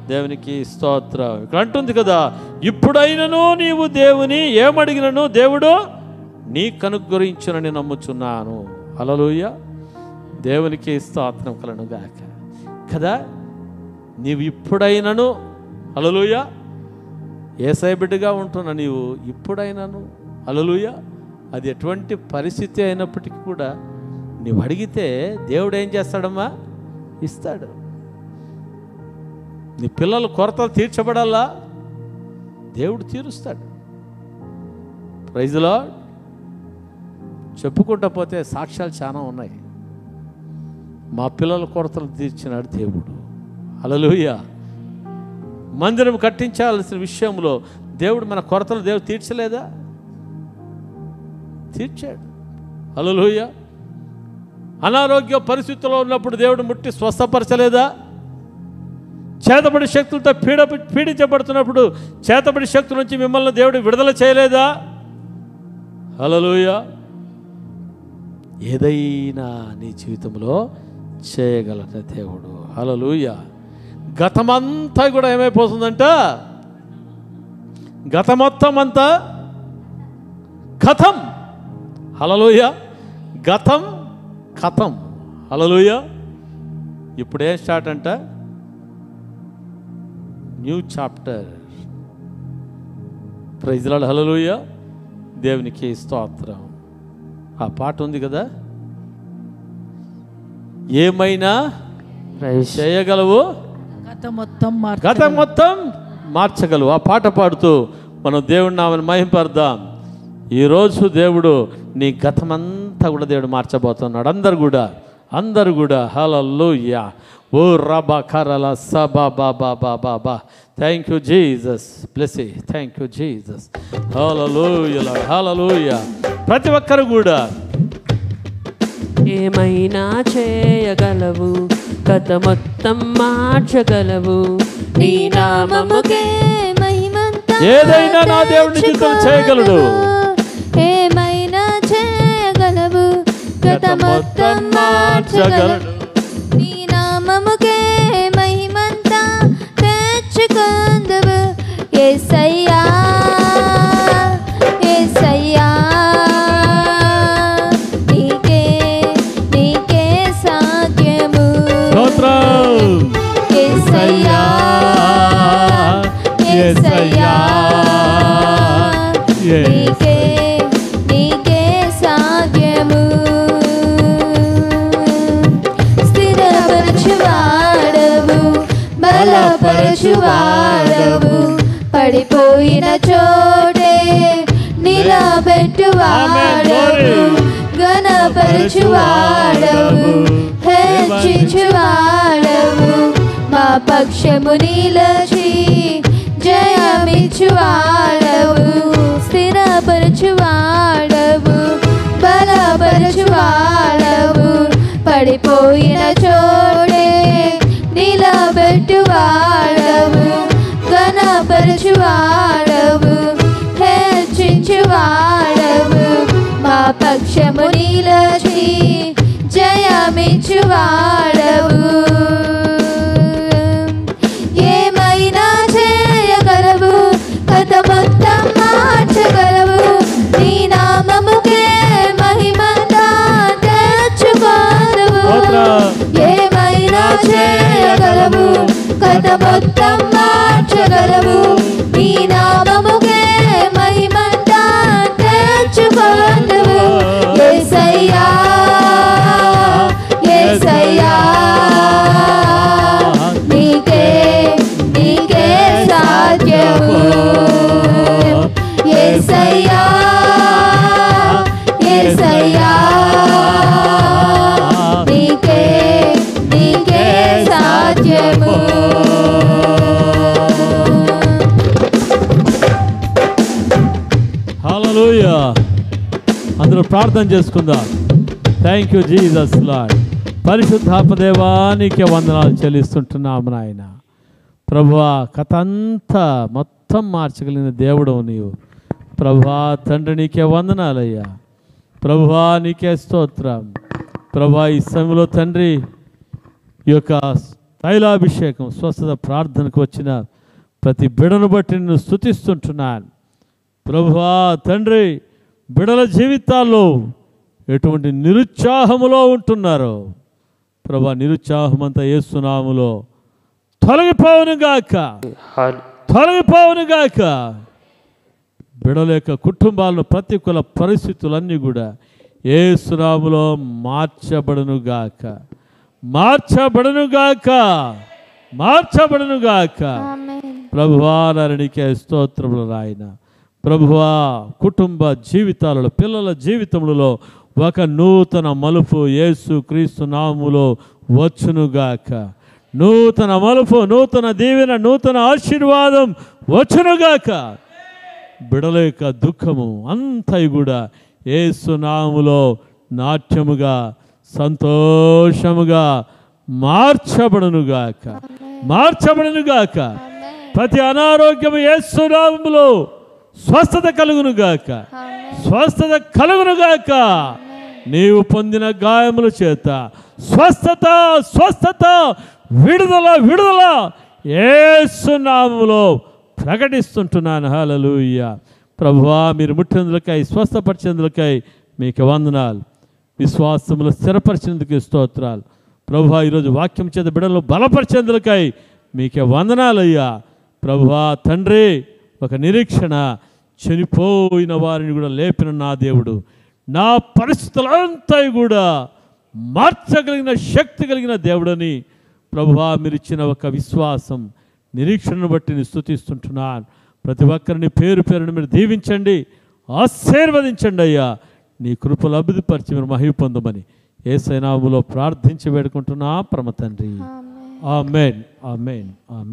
Speaker 1: దేవునికి స్తోత్రం. ఇక్కడ అంటుంది కదా, ఇప్పుడైనను నీవు దేవుని ఏమడిగినను దేవుడు నీకు అనుగ్రహించునని నమ్ముచున్నాను. హల్లెలూయా. దేవునికి స్తోత్రం కలుగును గాక కదా. నీవు ఇప్పుడైనను, హల్లెలూయా, యేసయ్య బిడ్డగా ఉంటున్నా నీవు ఇప్పుడైనను, హల్లెలూయా, అది ఎటువంటి పరిస్థితి అయినప్పటికీ కూడా నీవు అడిగితే దేవుడు ఏం చేస్తాడమ్మా? ఇస్తాడు. నీ పిల్లల కొరతలు తీర్చబడాలా? దేవుడు తీరుస్తాడు. Praise the Lord. చెప్పుకుంటా పోతే సాక్ష్యాలు చాలా ఉన్నాయి. మా పిల్లల కొరతలు తీర్చినాడు దేవుడు. హల్లెలూయా. మందిరం కట్టించాల్సిన విషయంలో దేవుడు మన కొరతలు దేవుడు తీర్చలేదా? తీర్చాడు. హల్లెలూయా. అనారోగ్య పరిస్థితుల్లో ఉన్నప్పుడు దేవుడు ముట్టి స్వస్థపరచలేదా? చేతబడి శక్తులతో పీడించబడుతున్నప్పుడు చేతబడి శక్తుల నుంచి మిమ్మల్ని దేవుడు విడుదల చేయలేదా? హల్లెలూయా. ఏదైనా నీ జీవితంలో చేయగలట దేవుడు. హల్లెలూయా. గతమంతా కూడా ఏమైపోతుందంట? గత మొత్తం అంతా కథం. హల్లెలూయా. గతం కథం. హల్లెలూయా. ఇప్పుడేం స్టార్ట్ అంట? New chapter. Praise the lord. Hallelujah. దేవునికి స్తోత్రం. ఆ పాట ఉంది కదా, ఏమైనా చేయగలవు, గత మొత్తం మార్చగలవు. ఆ పాట పాడుతూ మనం దేవుడి నామమును మహిమపడదాం. ఈరోజు దేవుడు నీ గతమంతా కూడా దేవుడు మార్చబోతున్నాడు. అందరు కూడా హల్లెలూయా. ఓ రబా కరల సబా బాబా బాబా బా. Thank you Jesus. Bless you. Thank you Jesus. Hallelujah. Hallelujah. ప్రతి ఒక్కరు కూడా
Speaker 3: ఏమైనా చేయగలవు, కథ మొత్తం మార్చగలవు, నీ నామముకే మహిమంతా.
Speaker 1: ఏదైనా నా దేవుని జీవితం చేయగలడు.
Speaker 2: ఏమైనా చేయగలవు, కథ మొత్తం మార్చగలడు.
Speaker 1: నీకే
Speaker 2: నీకే నీకే సాధ్యము. స్థిరపరచువాడవు, బలపరచువాడవు, పడిపోయిన చోటే నిలబెట్టువాడవు, ఘనపరచువాడవు, హెచ్చించువాడవు, మా పక్షము నిలచి జయమిచ్చువాడవు. స్థిరపరచువాడవు, బలపరచువాడవు, పడిపోయిన చోటే నిలబెట్టువాడవు, ఘనపరచువాడవు, హెచ్చించువాడవు, మా పక్షము నిలచి జయమిచ్చువాడవు. ఏమైనా చేయగలవు, కథ మొత్తం మార్చగలవు, నీ నామముకే మహిమంతా తెచ్చుకోదవు. ఏమైనా చేయగలవు, కథ మొత్తం మార్చగలవు, నీ నామముకే మహిమంతా తెచ్చుకోదవు. యేసయ్యా యేసయ్యా నీకే నీకే సాధ్యము. యేసయ్యా యేసయ్యా నీకే నీకే సాధ్యము.
Speaker 1: హల్లెలూయా. అందరూ ప్రార్థన చేసుకుందాం. Thank you Jesus lord. పరిశుద్ధాత్మదేవా నీకే వందనాలు చెల్లిస్తుంటున్నాము నాయన. ప్రభువా కథ అంతా మొత్తం మార్చగలిగిన దేవుడు నీవు. ప్రభువా తండ్రి నీకే వందనాలయ్యా. ప్రభువా నీకే స్తోత్రం. ప్రభువా ఈ సమయంలో తండ్రి ఈ యొక్క తైలాభిషేకం స్వస్థత ప్రార్థనకు వచ్చిన ప్రతి బిడను బట్టి నిన్ను స్తుతిస్తుంటున్నాను. ప్రభువా తండ్రి బిడల జీవితాల్లో ఎటువంటి నిరుత్సాహములో ఉంటున్నారో ప్రభా నిరుత్సాహమంతా యేసునామములో తొలగిపోవునుగాక, తొలగిపోవునుగాక. బిడల యొక్క కుటుంబాలను ప్రతికూల పరిస్థితులన్నీ కూడా యేసునామములో మార్చబడునుగాక, మార్చబడునుగాక, మార్చబడునుగాక. ప్రభువా నరునికే స్తోత్రములు నాయన. ప్రభువా కుటుంబ జీవితాలలో పిల్లల జీవితములలో ఒక నూతన మలుపు యేసు క్రీస్తు నామములో వచ్చునుగాక. నూతన మలుపు, నూతన దీవెన, నూతన ఆశీర్వాదం వచ్చునుగాక. బిడల యొక్క దుఃఖము అంతయి కూడా యేసు నామములో నాట్యముగా సంతోషముగా మార్చబడునుగాక, మార్చబడునుగాక. ప్రతి అనారోగ్యము యేసు నామములో స్వస్థత కలుగునుగాక, స్వస్థత కలుగునుగాక. నీవు పొందిన గాయముల చేత స్వస్థత, స్వస్థత, విడుదల, విడుదల యేసు నామములో ప్రకటిస్తుంటున్నాను. హల్లెలూయా. ప్రభువా మీరు ముట్టినందులకై, స్వస్థపరిచేందులకై మీకు వందనాలు. విశ్వాసములు స్థిరపరిచేందుకు స్తోత్రాలు. ప్రభువా ఈరోజు వాక్యం చేత బిడలు బలపరిచేందులకై మీకే వందనాలయ్యా. ప్రభువా తండ్రి ఒక నిరీక్షణ, చనిపోయిన వారిని కూడా లేపిన నా దేవుడు, నా పరిస్థితులంతా కూడా మార్చగలిగిన శక్తి కలిగిన దేవుడని ప్రభువా మీరు ఇచ్చిన ఒక విశ్వాసం, నిరీక్షణను బట్టి నేను స్తుతిస్తుంటున్నాను. ప్రతి ఒక్కరిని పేరు పేరును మీరు దీవించండి, ఆశీర్వదించండి అయ్యా. నీ కృపలు అభివృద్ధిపరిచి మీరు మహిమ పొందమని యేసు నామములో ప్రార్థించి వేడుకుంటున్నా పరమ తండ్రి. ఆమేన్, ఆమేన్, ఆమేన్.